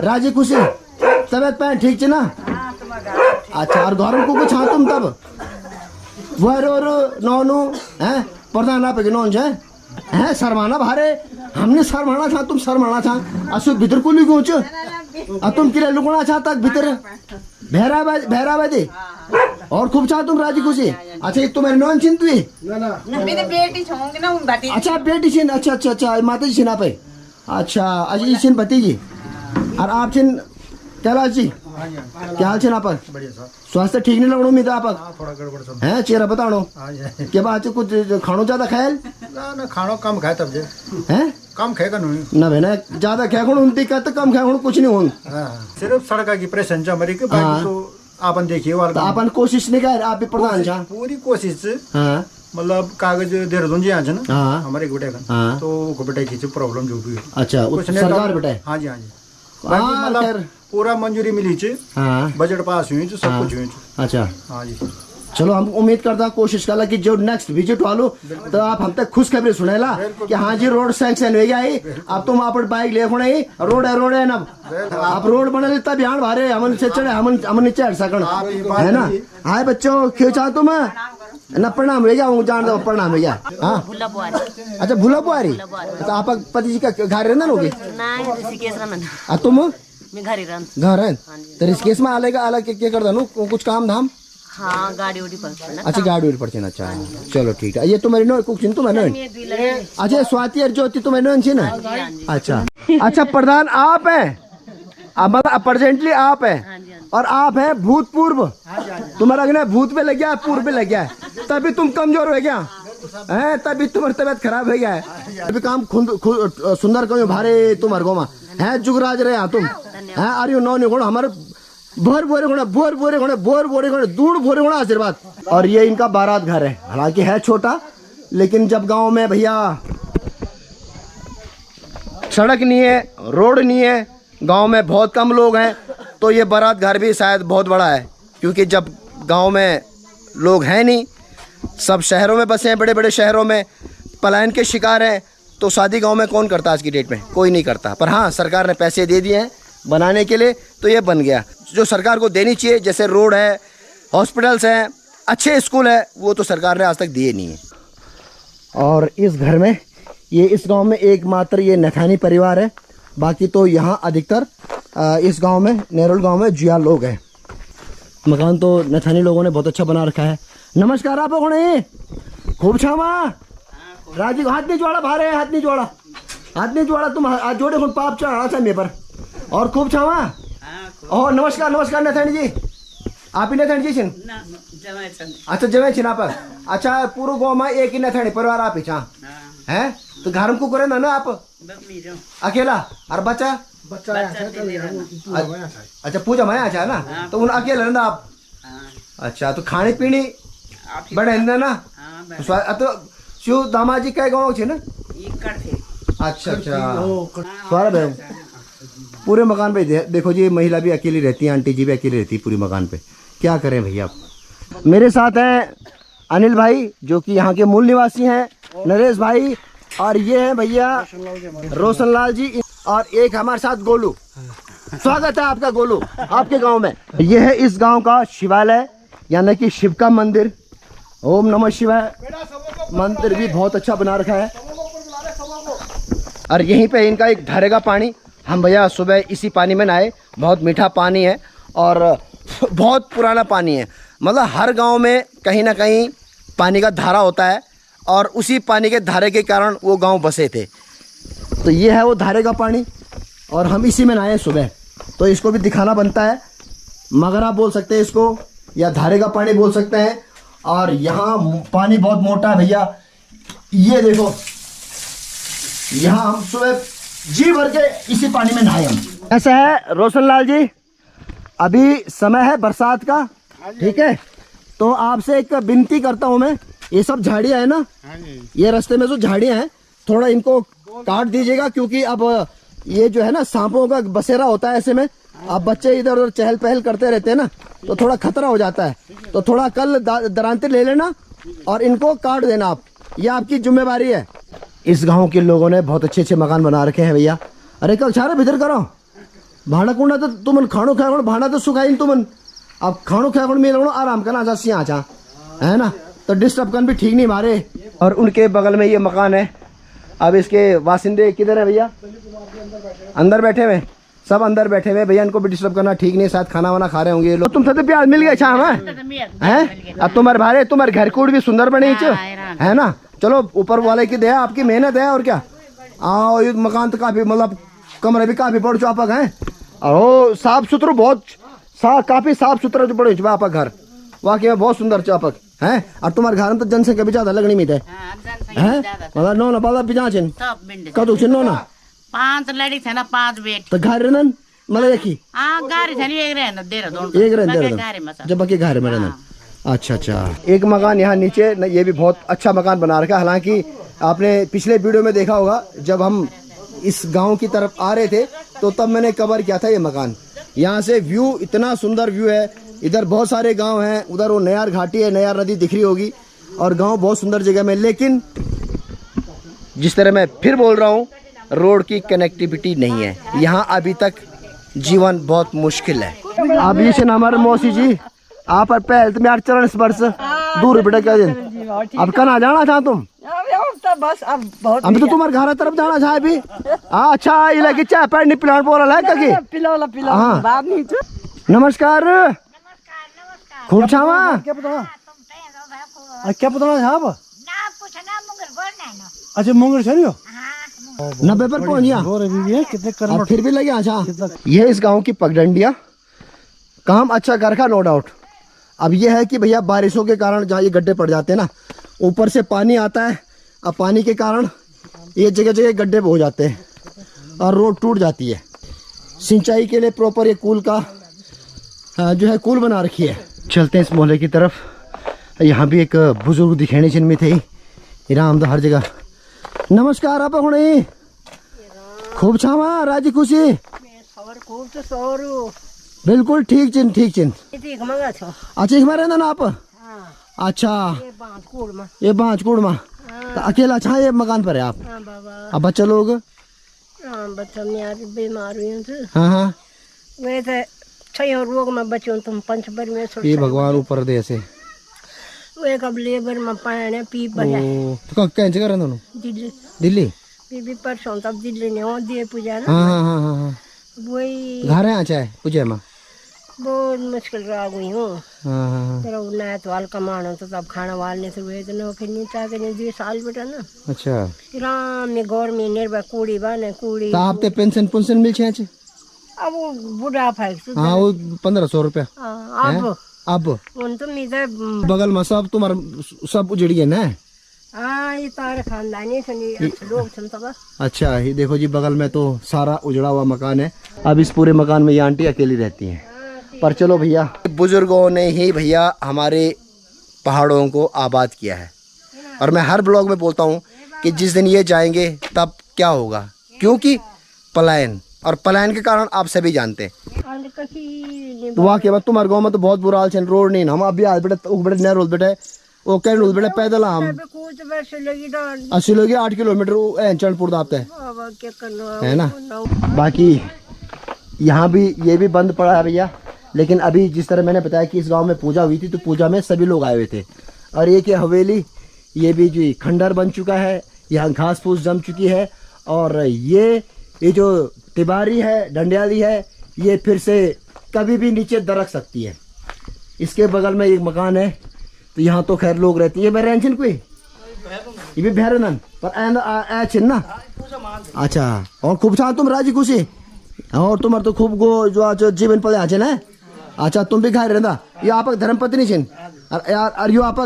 राजी खुशी तबियत पैंट ठीक चे ना? अच्छा, और घर को कुछ हाँ तुम तब वो नौनू हैं प्रधान आप नौन है हैं शर्माना भारे हमने शर्माना था तुम शर्माना था असु भीतर को ली गोच तुम किले लुकना था तक भीतर भैरा बाजे और खूब चाह तुम राजी खुशी अच्छा एक तुम्हारे नॉन चिंत हुई मेरी बेटी छोंगे ना उन बाटी अच्छा बेटी छिन अच्छा अच्छा अच्छा माता जी छिना पे अच्छा अच्छा ये छिन भतीजी और आप छिन कैलाश जी क्या हाल छिन आप स्वास्थ्य ठीक नहीं लगनो मिता आप थोड़ा गड़बड़ सब हैं चेहरा बताओ के बाद कुछ खानो ज्यादा खायल ना खाना कम खाए तब जे हैं कम खाएगा नहीं ना भेना ज्यादा खाए खुण उनती का तो कम खाए खुण कुछ नहीं होन सिर्फ सड़क की प्रेशन हमारी के बाकी तो आपन देखिए तो वाला आपन कोशिश नहीं कर आप भी प्रधान छा पूरी कोशिश से हाँ मतलब कागज देहरादून जी आज ना हाँ हमारे गुटे का हाँ तो गुटे की प्रॉब्लम जो भी है अच्छा कुछ नहीं सरकार तो- बेटा हाँ जी हाँ जी बाकी हाँ मतलब खैर पूरा मंजूरी मिली छे हाँ बजट पास हुई तो सब हाँ। कुछ हुई छे। अच्छा हाँ जी चलो हम उम्मीद करता कोशिश करा कि जो नेक्स्ट विजिट वालो तो आप हम तक खुशखबरी सुनेला कि हाँ जी रोड सैंक्शन हो गया है अब तुम आप बाइक ले खुणे रोड है ना आप रोड बने तब यहाँ भारे हमन से चढ़े हमन नीचे हट सकन है ना हाय बच्चों क्यों चाह तुम ना प्रणाम हो गया हूँ जान दो प्रणाम हो गया हाँ भुला बुआरी अच्छा भूला बुआरी तो आप पति जी का घर रहना होगी ना ऋषिकेश रमन तुम मैं घर ही रहन घर है तो ऋषिकेश में अलग अलग क्या कर दो कुछ काम धाम हाँ गाड़ी उड़ी पर ना अच्छा गाड़ी उड़ी पड़ती है अच्छा चलो ठीक है ये तुम्हारी नो कुछ तुम्हारे नो ये दुई लगे अच्छा स्वाति और ज्योति तुम्हारी नो छी ना अच्छा अच्छा प्रधान आप हैं मतलब प्रेजेंटली आप हैं और आप हैं भूतपूर्व तुम्हारा अग्नि भूत पे लग गया पूर्व पे लग गया है तभी तुम कमजोर हो गया है तभी तुम्हारी तबियत खराब हो गया है अभी काम सुंदर करो भारे तुम्हारे गो है जुगराज रहे यहाँ तुम है अरे नौ नहीं गुण हमारे भोर बोरे गुणे दूर भोरे गुणे आशीर्वाद और ये इनका बारात घर है हालांकि है छोटा लेकिन जब गांव में भैया सड़क नहीं है रोड नहीं है गांव में बहुत कम लोग हैं तो ये बारात घर भी शायद बहुत बड़ा है क्योंकि जब गांव में लोग हैं नहीं सब शहरों में बसे हैं बड़े बड़े शहरों में पलायन के शिकार हैं तो शादी गांव में कौन करता आज की डेट में कोई नहीं करता पर हाँ सरकार ने पैसे दे दिए हैं बनाने के लिए तो ये बन गया जो सरकार को देनी चाहिए जैसे रोड है हॉस्पिटल्स हैं अच्छे स्कूल है वो तो सरकार ने आज तक दिए नहीं है और इस घर में ये इस गांव में एकमात्र ये नथानी परिवार है बाकी तो यहाँ अधिकतर इस गांव में नेरोल गांव में जुया लोग हैं मकान तो नथानी लोगों ने बहुत अच्छा बना रखा है नमस्कार आप लोगों ने खूब छावा राजीव हाथ नहीं जोड़ा भारे हाथ नहीं जोड़ा तुम हाथ जोड़े खुद पाप चढ़ा था मेरे पर और खूब छावा और नमस्कार नमस्कार नथानी जी आप ही नथानी जी छिन अच्छा जमे छिन आप अच्छा पूरे गांव में एक ही नथानी परिवार आप ही छा हैं तो घर में कुकुर ना आप अकेला और बच्चा अच्छा पूजा में अच्छा है ना तो उन अकेले ना आप अच्छा तो खाने पीने बड़े ना तो शिव दामा जी का गाँव छे ना अच्छा अच्छा स्वागत है पूरे मकान पे देखो जी महिला भी अकेली रहती है आंटी जी भी अकेली रहती है पूरी मकान पे क्या करें भैया मेरे साथ हैं अनिल भाई जो कि यहाँ के मूल निवासी हैं नरेश भाई और ये है भैया रोशनलाल जी और एक हमारे साथ गोलू स्वागत है आपका गोलू आपके गांव में ये है इस गांव का शिवालय यानी कि शिव का मंदिर ओम नमः शिवाय मंदिर भी बहुत अच्छा बना रखा है और यहीं पे इनका एक धारे का पानी हम भैया सुबह इसी पानी में नहाए बहुत मीठा पानी है और बहुत पुराना पानी है मतलब हर गांव में कहीं ना कहीं पानी का धारा होता है और उसी पानी के धारे के कारण वो गांव बसे थे तो ये है वो धारे का पानी और हम इसी में नहाए सुबह तो इसको भी दिखाना बनता है मगरा बोल सकते हैं इसको या धारे का पानी बोल सकते हैं और यहाँ पानी बहुत मोटा है भैया ये देखो यहाँ हम सुबह जी भर के इसी पानी में नहाए हम ऐसा है रोशनलाल जी अभी समय है बरसात का ठीक है तो आपसे एक विनती करता हूँ मैं ये सब झाड़ियाँ है ना ये रास्ते में जो झाड़ियाँ हैं थोड़ा इनको काट दीजिएगा क्योंकि अब ये जो है ना सांपों का बसेरा होता है ऐसे में अब बच्चे इधर उधर चहल पहल करते रहते हैं ना तो थोड़ा खतरा हो जाता है तो थोड़ा कल दरांतर ले लेना और इनको काट देना आप ये आपकी जिम्मेवारी है इस गांव के लोगों ने बहुत अच्छे अच्छे मकान बना रखे हैं भैया अरे कल छारे भीतर करो भाड़ा कुंडा तो तुमन खानो खाए भाड़ा तो सुखाई तुमन अब खानो खाए मिल आराम करना चाह सिया है ना तो डिस्टर्ब करना भी ठीक नहीं मारे और उनके बगल में ये मकान है अब इसके वासिंदे किधर है भैया? अंदर बैठे हुए, सब अंदर बैठे हुए। भैया इनको भी डिस्टर्ब करना ठीक नहीं, साथ खाना वाना खा रहे होंगे ये लोग। तुम सब प्याज मिल गए शाम है? अब तुम्हारे घर कूड़ भी सुंदर बने है ना। चलो ऊपर वाले की दया, आपकी मेहनत है और क्या। आओ ये मकान तो काफी मतलब कमरे भी काफी बड़ चौपक है और साफ सुथरा बहुत काफी साफ सुथरा जो बड़े आपका घर वाकई में बहुत सुंदर चौपक है। और तुम्हारे घर में तो जनसंख्या भी ज्यादा लगनी में है मतलब नो ना बाला पिजा चिन कदू चिन नो ना 5 लड़ी थे ना 5 बेट तो घर रहन मतलब एक ही गाड़ी थे एक रहना एक रहन जब बाकी घर में रहन। अच्छा एक मकान यहाँ नीचे ये भी बहुत अच्छा मकान बना रखा है। हालांकि आपने पिछले वीडियो में देखा होगा जब हम इस गांव की तरफ आ रहे थे तो तब मैंने कवर किया था ये मकान। यहाँ से व्यू इतना सुंदर व्यू है, इधर बहुत सारे गांव हैं, उधर वो नयार घाटी है, नयार नदी दिख रही होगी और गांव बहुत सुंदर जगह में। लेकिन जिस तरह मैं फिर बोल रहा हूँ रोड की कनेक्टिविटी नहीं है यहाँ, अभी तक जीवन बहुत मुश्किल है। अब ये हमारे मौसी जी आप पहल तो मेरे चरण स्पर्श दूर बेटा क्या दिन अब कहाँ जाना चाह तुम? बस अब बहुत हम तो तुम्हारे घर तरफ जाना चाहे भी। अच्छा ये लगे चाय पैर नहीं पिलान बोल रहा है पिला बाद नहीं तो। नमस्कार खूब छावा क्या पता है आप? अच्छा मुंगेर छरियो 90 पर पहुंच गया कितने कर फिर भी लगे। अच्छा ये इस गांव की पगडंडिया काम अच्छा कर रखा नो डाउट। अब ये है कि भैया बारिशों के कारण जहाँ ये गड्ढे पड़ जाते हैं ना, ऊपर से पानी आता है, अब पानी के कारण ये जगह जगह गड्ढे हो जाते हैं और रोड टूट जाती है। सिंचाई के लिए प्रॉपर ये कूल का जो है कूल बना रखी है। चलते हैं इस मोहल्ले की तरफ। यहाँ भी एक बुजुर्ग दिखेने जिनमें थे इराम तो हर जगह। नमस्कार आप हुणे खूब छावा राजी खुशी बिल्कुल ठीक चिन अच्छा हमारे ना आप अच्छा ये बांचकूड़ में तो अकेला अच्छा ये मकान पर है आप? अब बच्चा लोग बच्चा मेरे बीमार हुए हाँ वैसे छह रोग में बच्चों तुम पंच बर में ये भगवान ऊपर दे ऐसे वे कब लेबर में पाने पी बजा तो कहाँ जगह रहते दोनों? दिल्ली भी परसों तब दिल्ली ने हो दिए पूजा ना। हाँ वही घर है अच्छा है पूजा में बहुत मुश्किल रह गई हूँ। तेरा नया तो हाल कमाना तो तब खाना वालने से हुए तो फिर नहीं चाहते नहीं 2 साल बेटा ना। अच्छा राम में गौर में निर्भर कूड़ी बाने कूड़ी तो आप पेंशन मिल छे अब वो बुढ़ापा है हाँ वो 1500 रुपया अब उन तो मिले बगल में सब तुम्हारा सब उजड़ गए ना। हाँ ये तारे खानदानी लोग सब। अच्छा ये देखो जी बगल में तो सारा उजड़ा हुआ मकान है। अब इस पूरे मकान में ये आंटी अकेली रहती हैं। पर चलो भैया बुजुर्गों ने ही भैया हमारे पहाड़ों को आबाद किया है और मैं हर ब्लॉग में बोलता हूँ कि जिस दिन ये जाएंगे तब क्या होगा, क्योंकि पलायन और पलायन के कारण आप सभी जानते हैं। तो वाकई बात तुम्हारे गाँव में तो बहुत बुरा हाल है, रोड नहीं हम अभी आज बेटे नया रोड बेटे वो कह रोड बेटे पैदल हम 80 लोग 8 किलोमीटर चंडपुर दापते है ना। बाकी यहाँ भी ये भी बंद पड़ा है भैया। लेकिन अभी जिस तरह मैंने बताया कि इस गांव में पूजा हुई थी तो पूजा में सभी लोग आए हुए थे और ये क्या हवेली ये भी जो खंडर बन चुका है, यहाँ घास फूस जम चुकी है और ये जो तिबारी है डंडियाली है ये फिर से कभी भी नीचे दरक सकती है। इसके बगल में एक मकान है तो यहाँ तो खैर लोग रहते हैं। ये मैं रेंचन कोई ये भी भैरनन पर ना। अच्छा और खूब छा तुम राजी खुशी और तुम्हारे तो खूब गो जो आज जीवन पड़े आचे ना। अच्छा तुम भी घर रहना ये आप धर्म पत्नी छिन और यो आप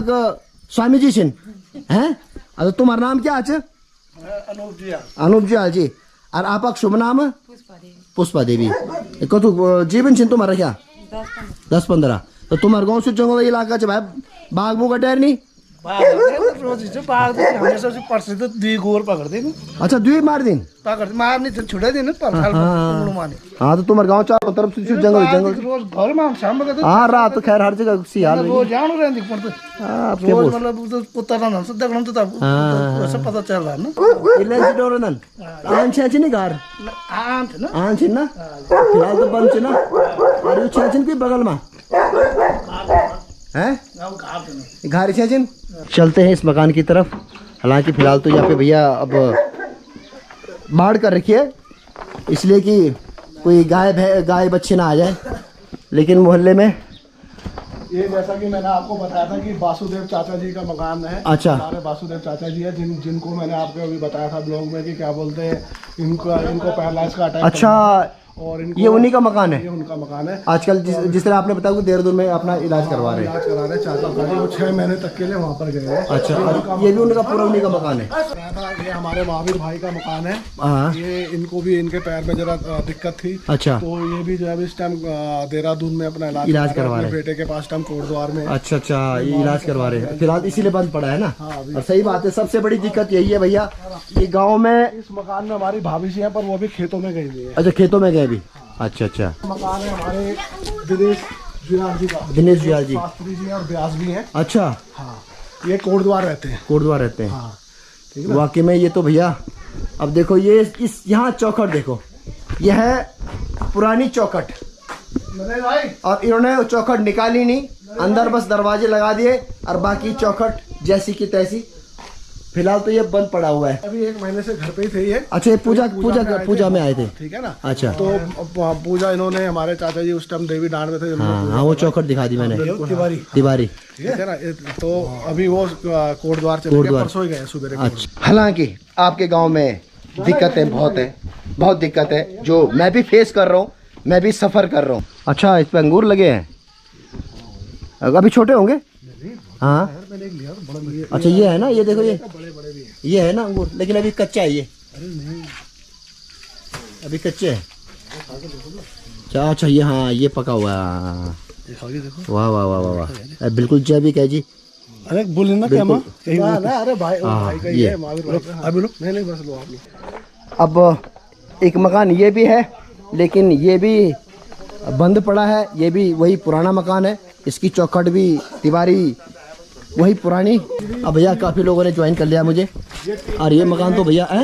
स्वामी जी छिन हैं। अच्छा तुम्हारा नाम क्या आज? अनूप जी और आप शुभ नाम? पुष्पा देवी। कतु जीवन छिन तुम्हारा क्या? 10-15। तो तुम्हारे गाँव से जंगल इलाका भाई बाघ बूघ अटेर नहीं अच्छा 2 मार दिन हाँ तो तुम्हारे गाँव चारों तरफ से जंगल हाँ रात तो खैर हर जगह सी हाल पता चल रहा है नहीं घर ना फिलहाल तो बंद ना और की बगल में हैं घर छे। चलते हैं इस मकान की तरफ। हालांकि फिलहाल तो यहाँ पे भैया अब बाढ़ कर रखी है, इसलिए कि कोई गाय बच्चे ना आ जाए। लेकिन मोहल्ले में ये जैसा कि मैंने आपको बताया था कि वासुदेव चाचा जी का मकान है। अच्छा। हमारे वासुदेव चाचा जी है जिनको मैंने आपको अभी बताया था ब्लॉग में कि क्या बोलते हैं, इनको पैरालाइज का अटैक। अच्छा, और ये उन्हीं का मकान है। ये उनका मकान है। आजकल जिस तरह आपने बताया कि देहरादून में अपना इलाज करवा रहे हैं। इलाज करा रहे चाचा का, वो 6 महीने तक के लिए वहाँ पर गए हैं। अच्छा, और ये भी उनका पूरा उन्हीं का मकान है। ये हमारे महावीर भाई का मकान है। हाँ। ये इनको भी इनके पैर में जरा दिक्कत थी। अच्छा। तो ये भी जो है इस टाइम देहरादून में अपना इलाज करवा रहे हैं। बेटे के पास टाइम कोटद्वार में। अच्छा अच्छा, ये इलाज करवा रहे हैं फिलहाल, इसीलिए बंद पड़ा है ना। हाँ, और सही बात है, सबसे बड़ी दिक्कत यही है भैया, ये गांव में। इस मकान में हमारी भाभी जी हैं, पर वो भी खेतों में गई हुई है। अच्छा, खेतों में गए भी। अच्छा अच्छा। मकान है हमारे दिनेश जुयाल जी का। दिनेश जुयाल जी, शास्त्री जी और व्यास भी हैं। अच्छा। हाँ, ये कोटद्वार रहते हैं। कोटद्वार रहते हैं। हाँ, ठीक है। वाकई में ये तो भैया, अब देखो ये इस यहाँ चौखट देखो, यह है पुरानी चौखट, भाई और इन्होंने चौखट निकाली नहीं, अंदर बस दरवाजे लगा दिए और बाकी चौखट जैसी की तैसी। फिलहाल तो ये बंद पड़ा हुआ है। अभी 1 महीने से घर पे ही थे ये। अच्छा, ये पूजा में आए थे। ठीक है ना। अच्छा। तो पूजा इन्होंने, हमारे चाचा जी उस टाइम देवी डांड में थे। हाँ, वो चौखट दिखा दी मैंने, तिवारी। ठीक है ना। तो अभी वो कोटद्वार चले गए, परसों ही गए सुबह। अच्छा। हालांकि आपके गांव में दिक्कतें बहुत है, बहुत दिक्कत है, जो मैं भी फेस कर रहा हूँ, मैं भी सफ़र कर रहा हूँ। अच्छा, इस पे अंगूर लगे हैं, अभी छोटे होंगे। हाँ। अच्छा, ये है ना, ये देखो, ये है ना अंगूर, लेकिन अभी कच्चा है ये। अभी कच्चे है। अच्छा अच्छा, ये हाँ, ये पका हुआ है। वाह वाह वाह वाह, बिल्कुल जैविक है जी। अरे बोले ना क्या माँ, अरे भाई का ये है अभी लो, नहीं बस लो आप लोग। अब एक मकान ये भी है, लेकिन ये भी बंद पड़ा है। ये भी वही पुराना मकान है, इसकी चौखट भी तिवारी वही पुरानी। अब भैया काफी लोगों ने ज्वाइन कर लिया मुझे, और ये मकान तो भैया है,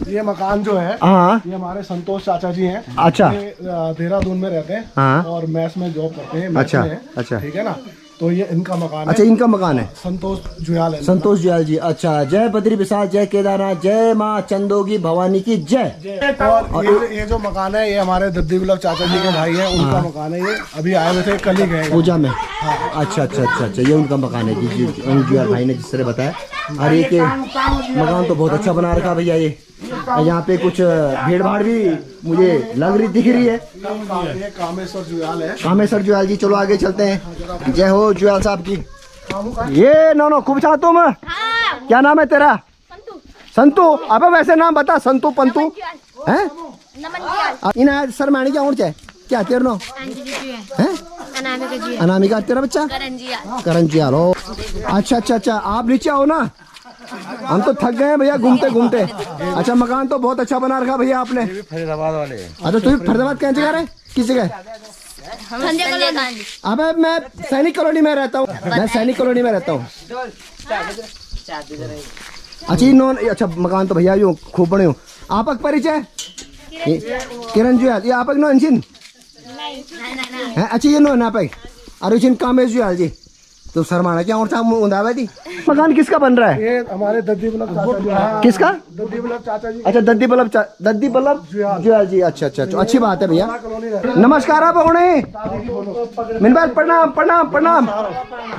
ये मकान जो है, हाँ, ये हमारे संतोष चाचा जी हैं। अच्छा। ये देहरादून में रहते हैं। हाँ। और मैस में जॉब करते हैं। अच्छा, में हैं। अच्छा। ठीक है ना। तो ये इनका मकान है। अच्छा, इनका मकान है। संतोष जुयाल है। संतोष जुयाल जी। अच्छा, जय बद्री विशाल, जय केदारनाथ, जय माँ चंदोगी भवानी की जय। और ये जो मकान है, ये हमारे दद्दी बिलव चाचा जी के भाई हैं, उनका मकान है। ये अभी आए हुए थे, कल ही गए पूजा में। अच्छा अच्छा अच्छा अच्छा, ये उनका मकान है जी, जुयाल भाई ने जिस तरह बताया। और ये के मकान तो बहुत अच्छा बना रखा भैया। ये यहाँ पे कुछ भीड़ भाड़ भी मुझे लग रही, दिख रही है। ये कामेश्वर जुयाल है। कामेश्वर जुयाल जी, चलो आगे चलते हैं। जय हो जुयाल साहब की। ये नो खूब छा तुम। क्या नाम है तेरा? संतू। अबे वैसे नाम बता, संतू पंतू है। इन सर मानी क्या उड़ क्या तेरे नो है? अनामिका। तेरा बच्चा करंजियाल हो। अच्छा अच्छा अच्छा, आप नीचे आओ ना, हम तो थक गए हैं भैया घूमते घूमते। अच्छा, मकान तो बहुत अच्छा बना रखा भैया आपने। फरीदाबाद वाले। अच्छा, तू फरीदाबाद कहाँ जगह रहे, किस जगह? अबे मैं सैनिक कॉलोनी में रहता हूँ, मैं सैनिक कॉलोनी में रहता हूँ। अच्छा, अच्छा मकान तो भैया यूँ खूब बने हो। आपक परिचय? किरण जुयाल। ये आपक नो इंजिन है। अच्छा, ये नो नापक अरुचिन कामेश जुयाल जी। तो शर्माना क्या और दी। मकान किसका बन रहा है? ये हमारे दद्दी बल्लभ चाचा जी। किसका? दद्दी बल्लभ चाचा जी। अच्छा, दद्दी बल्लभ जुयाल जी। अच्छा अच्छा अच्छा, अच्छी बात है भैया। नमस्कार आप मिनबाल, प्रणाम प्रणाम प्रणाम।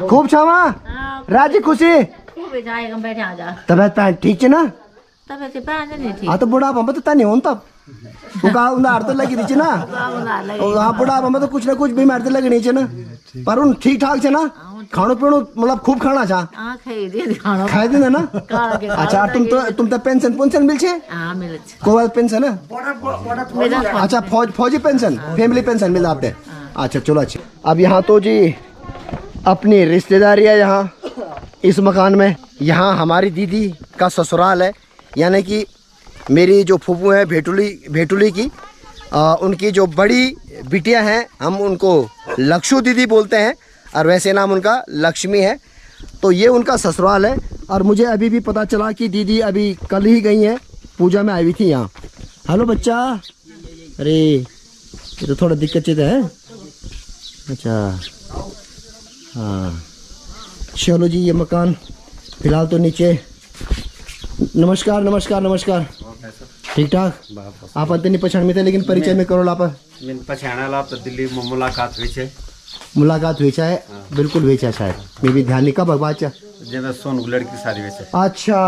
खूब छावा राजी खुशी तबियत ठीक है ना? हाँ, तो बुढ़ापा में तो नहीं हो तब उदार तो लगी थी ना। हाँ, बुढ़ापा में तो कुछ ना कुछ बीमारी तो लगनी चाहिए ना, पर उन ठीक ठाक है ना, खानो पीनो मतलब खूब खाना चाह खाए दिन है ना। अच्छा, तुम तो पेंशन मिल छे? कोवल पेंशन है। अच्छा, फौजी पेंशन, फैमिली पेंशन मिल जाते। अच्छा चलो, अच्छा। अब यहाँ तो जी अपनी रिश्तेदारी है यहाँ इस मकान में। यहाँ हमारी दीदी का ससुराल है, यानी कि मेरी जो फूफू है भेटुली की, उनकी जो बड़ी बिटिया हैं, हम उनको लक्षु दीदी बोलते हैं, और वैसे नाम उनका लक्ष्मी है। तो ये उनका ससुराल है। और मुझे अभी भी पता चला कि दीदी अभी कल ही गई हैं, पूजा में आई हुई थी यहाँ। हेलो बच्चा। अरे ये तो थोड़ा दिक्कत चीज़ है। अच्छा हाँ, चलो जी, ये मकान फिलहाल तो नीचे। नमस्कार नमस्कार नमस्कार। ठीक ठाक आप अंत नहीं पहचान में थे लेकिन परिचय में करो आप मैंने पहचाना तो दिल्ली में मुलाकात हुई है। मुलाकात हुई है बिल्कुल हुई है शायद मैं भी ध्यान नहीं कब बात जब सोनू लड़की शादी हुई है। अच्छा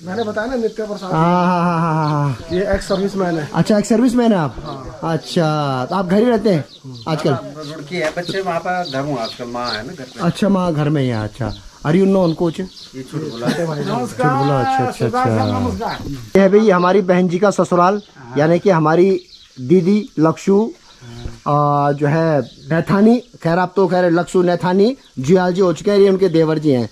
मैंने बताया ना नित्य प्रसाद, हाँ ये एक्स सर्विस मैन है। अच्छा एक सर्विस मैन है आप। अच्छा तो आप घर ही रहते हैं आजकल? लड़की है बच्चे वहाँ पर घर हूँ आजकल, माँ है ना घर पे। अच्छा माँ घर में ही है। अच्छा आर यू नोन कोच? ये छूट बोला अच्छा अच्छा। ये है भाई हमारी बहन जी का ससुराल, यानी कि हमारी दीदी लक्षु जो है नैथानी। खैर आप तो खैर लक्षु नैथानी जुयाल जी हो चुके हैं, ये उनके देवर जी हैं।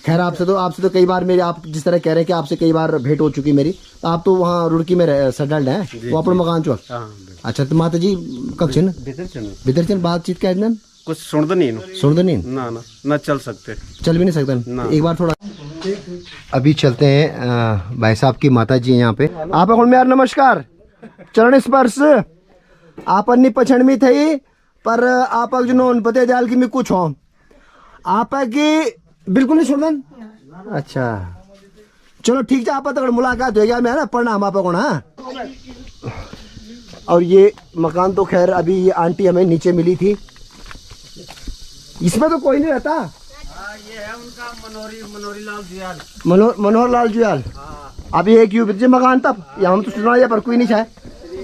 खैर आपसे तो कई बार मेरी, आप जिस तरह कह रहे हैं कि आपसे कई बार भेंट हो चुकी मेरी, तो आप तो वहाँ रुड़की में सेटल्ड हैं, वो अपना मकान चो। अच्छा तो माता जी कब छिन भीतर छिन बातचीत का इतना कुछ सुन दो नहीं ना चल सकते, चल भी नहीं सकता। एक बार थोड़ा अभी चलते हैं भाई साहब की माता जी यहाँ पे। आप यार नमस्कार, चरण स्पर्श आप अन्नी पछण में थी पर आप जो नोन पते जाल की मैं कुछ हो आप की बिल्कुल नहीं सुन। अच्छा चलो ठीक है, आप तक मुलाकात हो गया मैं ना प्रणाम आप को ना। और ये मकान तो खैर अभी ये आंटी हमें नीचे मिली थी, इसमें तो कोई नहीं रहता। ये है उनका मनोरी लाल जुयाल। मनोहर लाल जुयाल। अभी एक यू बच्चे मकान तब या हम तो सुना पर कोई नहीं चाहे।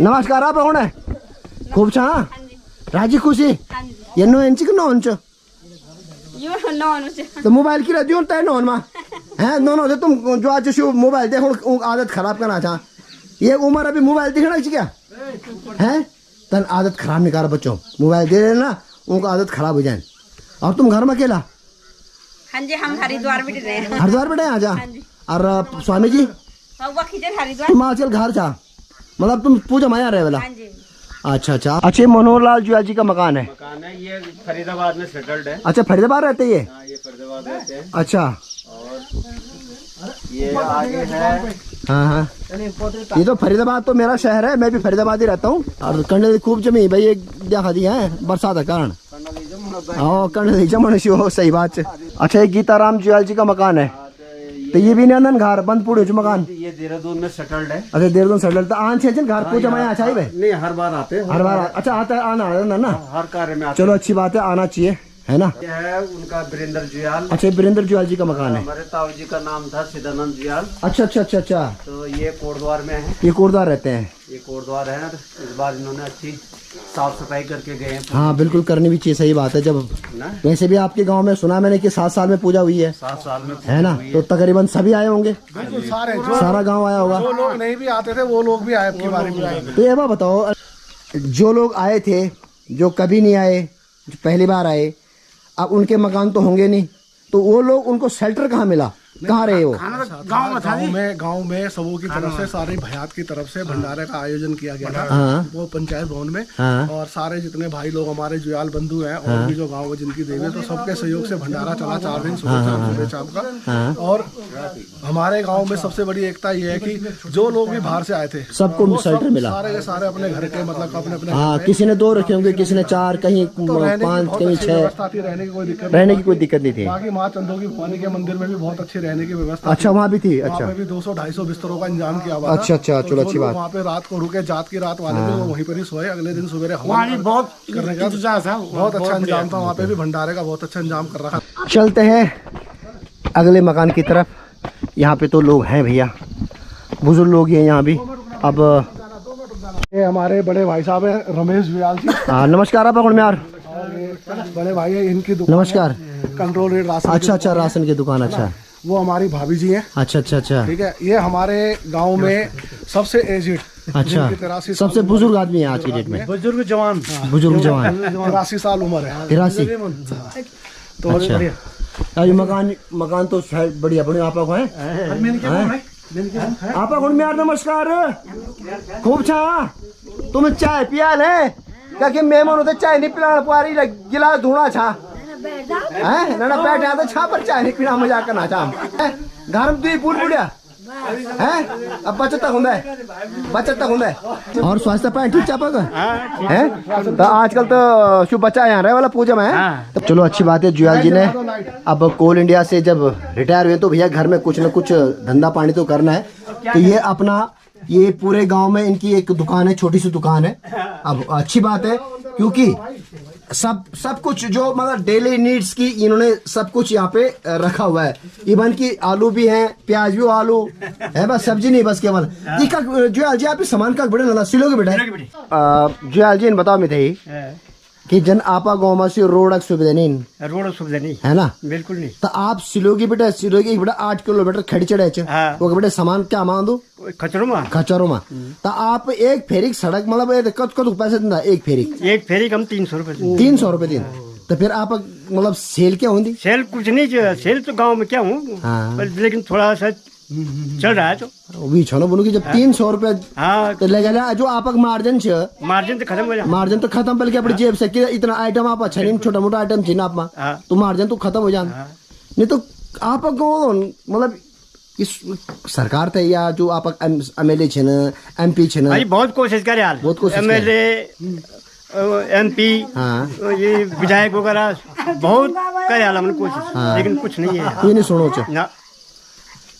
नमस्कार आप कौन है? खूब छा राजी खुशी ये नो इंच के नो इंच तो मोबाइल की रहती हूँ तय नोन माँ है नो दे तुम जो आज शिव मोबाइल देखो आदत खराब करना चाह। ये उम्र अभी मोबाइल दिखना चाहिए क्या है? तन आदत खराब नहीं कर बच्चों, मोबाइल दे रहे ना उनको आदत खराब हो जाए। और तुम घर में अकेला? हाँ जी हम हरिद्वार बैठे रहे हैं। हरिद्वार बैठे आ जा। और स्वामी जी तुम आजकल घर जा मतलब तुम पूजा माया रहे वाला? अच्छा अच्छा। अच्छा मनोहर लाल जुयाल जी का मकान है? मकान है ये फरीदाबाद में सेटल्ड है। अच्छा फरीदाबाद रहते ये? ये फरीदाबाद रहते हैं। अच्छा और ये आगे है। हाँ ये तो फरीदाबाद तो मेरा शहर है, मैं भी फरीदाबाद ही रहता हूँ। और कंडली खूब जमी भाई एक देखा दिया है बरसात का कारण। कंडली जमन शिव सही बात है। अच्छा ये गीताराम जुयाल जी का मकान है तो ये भी नंदन घर बंद पूरे मकान? ये देहरादून में सेटल्ड है। अच्छा देहरादून सेटल्ड तो आन छे घर पूजा में अच्छा ही भाई? नहीं हर बार आते हैं। हर बार अच्छा आता है आना ना हर कार्य में आते। चलो अच्छी बात है, आना चाहिए है ना। ये है उनका वीरेंद्र जुयाल। अच्छा वीरेंद्र जुयाल जी का मकान है। हमारे ताऊ जी का नाम था सिद्धानंद जुयाल। अच्छा अच्छा अच्छा अच्छा। तो ये कोटद्वार में है। ये कोटद्वार रहते हैं? ये कोटद्वार है। इस बार इन्होंने अच्छी साफ सफाई करके गए हैं। हाँ बिल्कुल करनी भी चाहिए, सही बात है। जब वैसे भी आपके गांव में सुना मैंने कि 7 साल में पूजा हुई है। 7 साल में है ना, तो तकरीबन सभी आए होंगे, सारा गांव आया होगा। जो लोग नहीं भी आते थे वो लोग भी आए आपकी बारी में। तो ये बात बताओ, जो लोग आए थे जो कभी नहीं आए, जो पहली बार आए, अब उनके मकान तो होंगे नहीं, तो वो लोग उनको शेल्टर कहाँ मिला, कहाँ रहे वो? गांव में सबों की तरफ से, सारे भयात की तरफ से भंडारे का आयोजन किया गया था। वो पंचायत भवन में। और सारे जितने भाई लोग हमारे जुयाल बंधु हैं और भी जो गांव में जिनकी देवी, तो सबके सहयोग से भंडारा चला 4 दिन सुबह शाम का। और हमारे गांव में सबसे बड़ी एकता ये है कि जो लोग भी बाहर से आए थे सबको शेल्टर मिला। सारे के सारे अपने घर के मतलब अपने हाँ, किसी ने 2 रखे होंगे, किसी ने 4, कहीं 5, कहीं 6। रहने की कोई दिक्कत नहीं थी। बाकी माँ चंदोगी भवानी के मंदिर में भी बहुत अच्छी रहने की व्यवस्था। अच्छा वहाँ भी थी? अच्छा वहाँ पे भी 200-250 बिस्तरों का इंतजाम किया हुआ था। अच्छा अच्छा, चलो अच्छी बात। वहाँ पे रात को रुके, जात की रात वाले भी वहीं पर ही सोए। अगले दिन सवेरे बहुत करने का बहुत अच्छा इंतजाम था। वहाँ पे भी भंडारे का बहुत अच्छा इंतजाम कर रखा। चलते हैं अगले मकान की तरफ। यहाँ पे तो लोग हैं भैया, बुजुर्ग लोग हैं यहाँ भी। अब ये हमारे बड़े भाई साहब है रमेश जुयाल जी। हाँ नमस्कार आप यार। बड़े भाई है, इनकी दुकान नमस्कार। Control rate ration. अच्छा अच्छा, राशन की दुकान। अच्छा वो हमारी भाभी जी हैं। अच्छा अच्छा अच्छा, ठीक है। ये हमारे गांव में सबसे एजिड, अच्छा 83 सबसे बुजुर्ग आदमी है आज की डेट में। बुजुर्ग जवान। बुजुर्ग जवान 83 साल उम्र है। 83। तो अच्छा ये मकान तो शायद बढ़िया बढ़िया आप लोग हैं। आप लोग यार नमस्कार। खूब छा तुम चाय पिया है क्या? मेहमान होते चाय नहीं पिलाना पारी गिलास धोना छा है ना बैठा तो छा पर चाय नहीं पीना, मजाक करना चाह घर में तू पूल बुढ़िया है। अब बचत तक और स्वास्थ्य पाए ठीक चापा का है। तो आजकल तो शुभ बच्चा यहाँ रहे वाला पूजा में है। तो चलो अच्छी बात है। जुयाल जी ने अब कोल इंडिया से जब रिटायर हुए तो भैया घर में कुछ न कुछ धंधा पानी तो करना है। तो ये अपना ये पूरे गांव में इनकी एक दुकान है, छोटी सी दुकान है। अब अच्छी बात है क्योंकि सब कुछ जो मतलब डेली नीड्स की इन्होंने सब कुछ यहाँ पे रखा हुआ है। इवन की आलू भी हैं, प्याज भी आलू है, बस सब्जी नहीं बस केवल। जुयाल जी आप सामान का बड़े ना सिलोगे बेटा। जुयाल जी बताओ मैं थे कि जन आपा गाँव में से रोड सुविधा नहीं है ना, बिल्कुल नहीं। तो आप सिलोगी बेटा 8 किलोमीटर खड़ी चढ़े वो बेटा सामान क्या मांगो खचरो में। तो आप एक फेरी सड़क मतलब कत पैसे देना एक फेरी हम 300 रुपए दिन। तो फिर आप मतलब सेल क्या होंगी? सेल कुछ नहीं, सेल तो गांव में क्या हूँ, लेकिन थोड़ा सा चल रहा है। तो भी छो बोलो कि जब 300 रुपए तो लगेगा जो आप मार्जिन तो खत्म हो जाए, मार्जिन तो खत्म बल्कि अपनी जेब से कि इतना आइटम आप अच्छा नहीं छोटा मोटा आइटम छीना आप तो मार्जिन तो खत्म हो जाना। नहीं तो आप मतलब इस सरकार थे या जो आप MLA छे न MP छे न बहुत कोशिश करे यार, बहुत कोशिश MLA MP ये विधायक वगैरह बहुत करे यार हमने कोशिश, लेकिन कुछ नहीं है, कोई नहीं सुनो ना,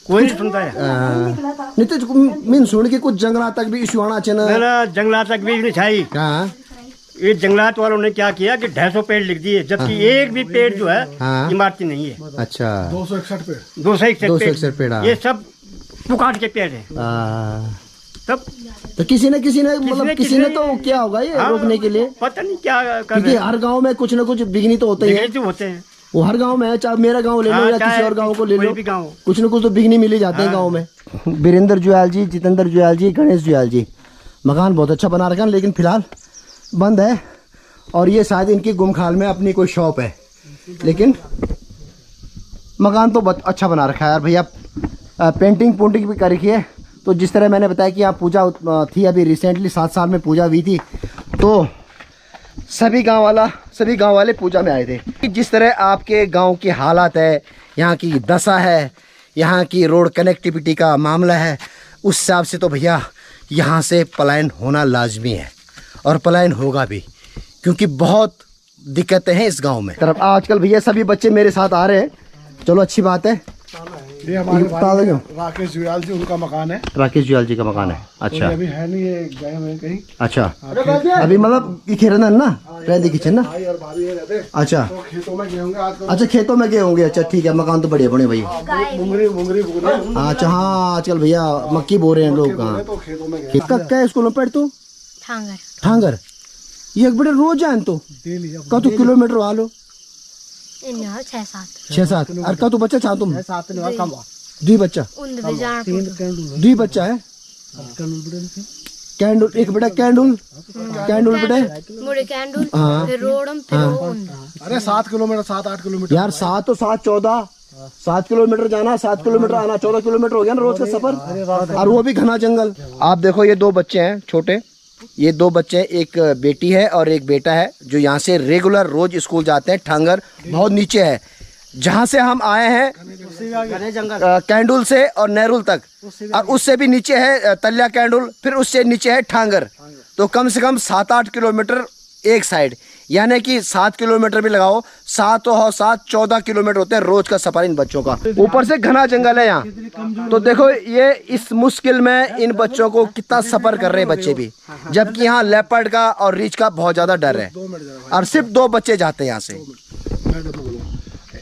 कोई नहीं सुनता है। नहीं तो मैं सुन के कुछ जंगलात तक भी इशू आना चाहिए, जंगलात तक भी नहीं चाहिए। ये जंगलात वालों ने क्या किया कि 250 पेड़ लिख दिए, जबकि एक भी पेड़ जो है इमारती नहीं है। अच्छा 261 पेड़ ये सब पुकाट के पेड़ है। तब तो किसी ने मतलब किसी ने तो क्या होगा ये रोकने के लिए, पता नहीं क्या क्योंकि हर गांव में कुछ न कुछ बिगनी तो होते हैं। वो हर गांव में है, चाहे मेरा गांव ले लो या किसी और गांव को ले लो, कुछ न कुछ तो बिगनी मिल ही जाते हैं गांव में। वीरेंद्र जुयाल जी, जितेंद्र जुयाल जी, गणेश जुयाल जी, मकान बहुत अच्छा बना रखा है लेकिन फिलहाल बंद है। और ये शायद इनकी गुमखाल में अपनी कोई शॉप है, लेकिन मकान तो बहुत अच्छा बना रखा है यार भैया। पेंटिंग भी कर रखी है। तो जिस तरह मैंने बताया कि यहाँ पूजा थी अभी रिसेंटली 7 साल में पूजा हुई थी, तो सभी गांव वाले पूजा में आए थे। जिस तरह आपके गांव की हालात है, यहाँ की दशा है, यहाँ की रोड कनेक्टिविटी का मामला है, उस हिसाब से तो भैया यहाँ से पलायन होना लाजमी है और पलायन होगा भी, क्योंकि बहुत दिक्कतें हैं इस गांव में। तरफ आजकल भैया सभी बच्चे मेरे साथ आ रहे हैं, चलो अच्छी बात है। ये हमारे भाई राकेश जुयाल जी, उनका मकान है। राकेश जुयाल जी का मकान है। अच्छा अभी है नहीं, ये गए हुए कहीं। अच्छा अभी मतलब खेरना ना रहते किचन ना। अच्छा तो खेतों में गए होंगे आजकल। अच्छा खेतों में गए होंगे। अच्छा ठीक है, मकान तो बढ़िया बने भैया। मुंगरी अच्छा हाँ आजकल भैया मक्की बो रहे हैं लोग। हाँ तो खेतों में क्या स्कूल में पढ़ तू? ठांगर। ये बड़े रोज जान तो कत किलोमीटर वालो 6-7 और का तो बच्चा चाह तुम 2 बच्चा 2 बच्चा है। कैंडुल एक बेटा कैंडुल बेटा हाँ। अरे 7 किलोमीटर 7-8 किलोमीटर यार 7 तो 7 किलोमीटर जाना, 7 किलोमीटर आना, 14 किलोमीटर हो गया ना रोज का सफर, और वो भी घना जंगल। आप देखो ये 2 बच्चे हैं छोटे, ये 2 बच्चे, एक बेटी है और एक बेटा है, जो यहाँ से रेगुलर रोज स्कूल जाते हैं। ठांगर बहुत नीचे है जहाँ से हम आए हैं, कैंडुल से और नेरुल तक, और उससे भी नीचे है तल्या कैंडुल, फिर उससे नीचे है ठांगर। तो कम से कम 7-8 किलोमीटर एक साइड, यानी कि 7 किलोमीटर भी लगाओ, 7 और 7 14 किलोमीटर होते हैं रोज का सफर इन बच्चों का। ऊपर से घना जंगल है यहाँ। तो देखो ये इस मुश्किल में इन बच्चों को कितना सफर कर रहे हैं बच्चे भी, जबकि यहाँ लेपर्ड का और रीछ का बहुत ज्यादा डर है, और सिर्फ 2 बच्चे जाते हैं यहाँ से।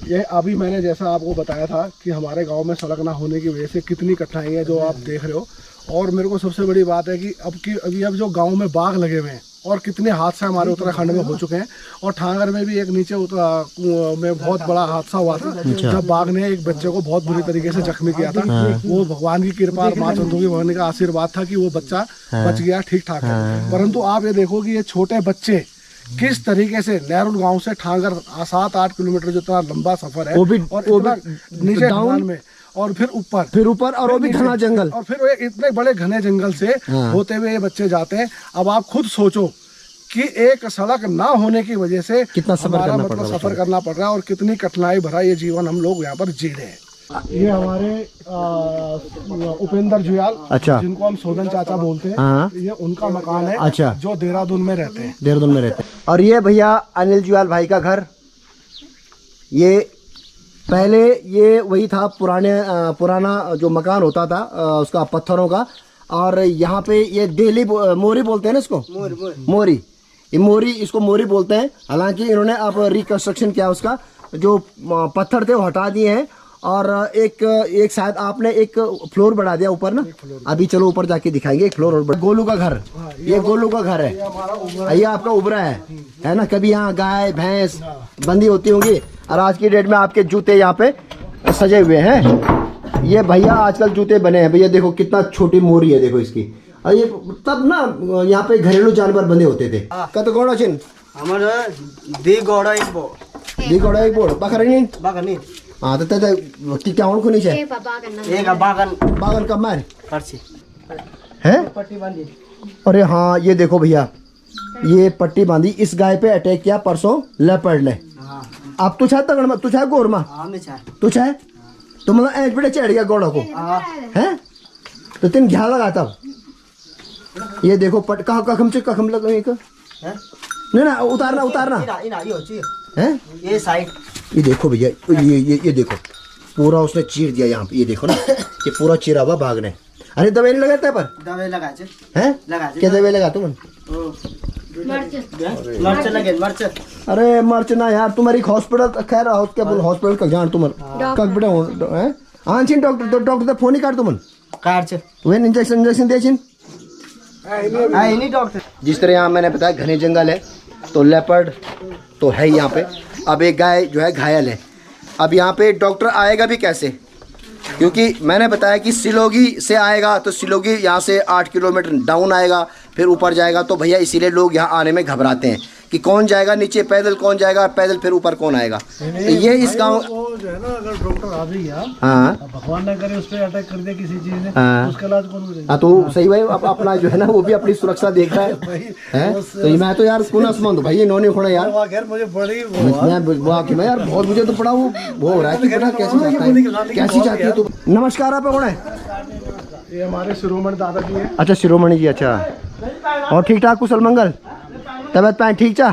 ये अभी मैंने जैसा आपको बताया था कि हमारे गांव में सड़क ना होने की वजह से कितनी कठिनाई है जो आप देख रहे हो। और मेरे को सबसे बड़ी बात है कि अब जो गांव में बाग लगे हुए हैं, और कितने हादसे हमारे उत्तराखंड में हो चुके हैं। और ठांगर में भी एक नीचे में बहुत बड़ा हादसा हुआ था, जब बाघ ने एक बच्चे को बहुत बुरी तरीके से जख्मी किया था। वो भगवान की कृपा और माँ चंदू भगवान का आशीर्वाद था कि वो बच्चा बच गया ठीक ठाक है। परंतु आप ये देखो कि ये छोटे बच्चे किस तरीके से नेरुल गांव से ठांगर 7-8 किलोमीटर जो इतना लंबा सफर है, और नीचे ढलान में, और फिर ऊपर और वो भी घना जंगल, और फिर इतने बड़े घने जंगल से होते हुए ये बच्चे जाते हैं। अब आप खुद सोचो कि एक सड़क ना होने की वजह से कितना सफर करना पड़ रहा है, और कितनी कठिनाई भरा ये जीवन हम लोग यहाँ पर जी रहे हैं। ये हमारे उपेंद्र जुयाल, अच्छा, जिनको हम सोदन चाचा बोलते हैं। हाँ। ये उनका मकान है, अच्छा, जो देहरादून में रहते हैं। और ये भैया अनिल जुयाल भाई का घर, ये पहले ये वही था पुराना जो मकान होता था उसका पत्थरों का, और यहाँ पे ये दिल्ली मोरी बोलते हैं ना इसको, मोरी, ये मोरी, इसको मोरी बोलते हैं। हालांकि इन्होंने अब रिकंस्ट्रक्शन किया, उसका जो पत्थर थे वो हटा दिए हैं और एक शायद आपने एक फ्लोर बढ़ा दिया ऊपर ना। अभी चलो ऊपर जाके दिखाएंगे एक फ्लोर और। गोलू का घर, ये गोलू का घर है, ये आपका उबरा है ना। कभी यहाँ गाय भैंस बंदी होती होंगी और आज की डेट में आपके जूते यहाँ पे सजे हुए हैं। ये भैया आजकल जूते बने हैं भैया, देखो कितना छोटी मोरी है देखो इसकी। और ये तब ना यहाँ पे घरेलू जानवर बंधे होते थे। कत गोड़ा चिन हमारा दी गोड़ा एक बोर्ड बकरी हाँ तो कि क्या और खुनी है एक बागन कब मार पर्ची है। पट्टी बांधी। अरे हाँ ये देखो भैया, ये पट्टी बांधी, इस गाय पे अटैक किया परसों लेपर्ड ने। अब तू छाता गण तू छाए गोरमा तू छाए तो मतलब ऐज बेटे चढ़ गया गोड़ा को है तो तीन घ्या लगा तब। ये देखो पट कहा कखम लग एक नहीं ना उतारना है। ये साइड ये देखो भैया, ये देखो पूरा उसने चीर दिया यहाँ पे, ये देखो ना ये पूरा चीरा हुआ बाघ ने। अरे दवाई नहीं लगाता है पर दवाई लगा हैं क्या दवाई लगा तुम? मर्च। अरे मर्च ना यार, तुम्हारी हॉस्पिटल खैर क्या बोल हॉस्पिटल का जान तुम्हारा कब बेटा हैं आंचिन डॉक्टर फोन ही काट तुमन काट वे इंजेक्शन दे छिन नहीं डॉक्टर। जिस तरह यहाँ मैंने बताया घने जंगल है तो लेपर्ड तो है यहाँ पे। अब एक गाय जो है घायल है, अब यहाँ पे डॉक्टर आएगा भी कैसे, क्योंकि मैंने बताया कि सिलोगी से आएगा तो सिलोगी यहाँ से 8 किलोमीटर डाउन आएगा फिर ऊपर जाएगा। तो भैया इसीलिए लोग यहाँ आने में घबराते हैं कि कौन जाएगा नीचे, पैदल कौन जाएगा, पैदल फिर ऊपर कौन आएगा। तो ये इस गाँव जो है ना अगर डॉक्टर आ भी गया हाँ भगवान ना करे उस पर अटैक कर दे किसी चीज ने हाँ। उसका इलाज कौन करेगा? हाँ तो सही भाई अपना जो है ना वो भी अपनी सुरक्षा देख रहा है तो मैं तो यार कौन आसमान भाई इन्होंने खोड़ा यार मुझे बड़ी मैं यार बहुत मुझे तो पड़ा वो हो रहा है कि पता कैसे चाहता है कैसी चाहती है तू। नमस्कार आप कौन है? ये हमारे शिरोमणि दादाजी हैं। अच्छा शिरोमणि जी, अच्छा और ठीक ठाक कुशल मंगल तबियत पाए ठीक चा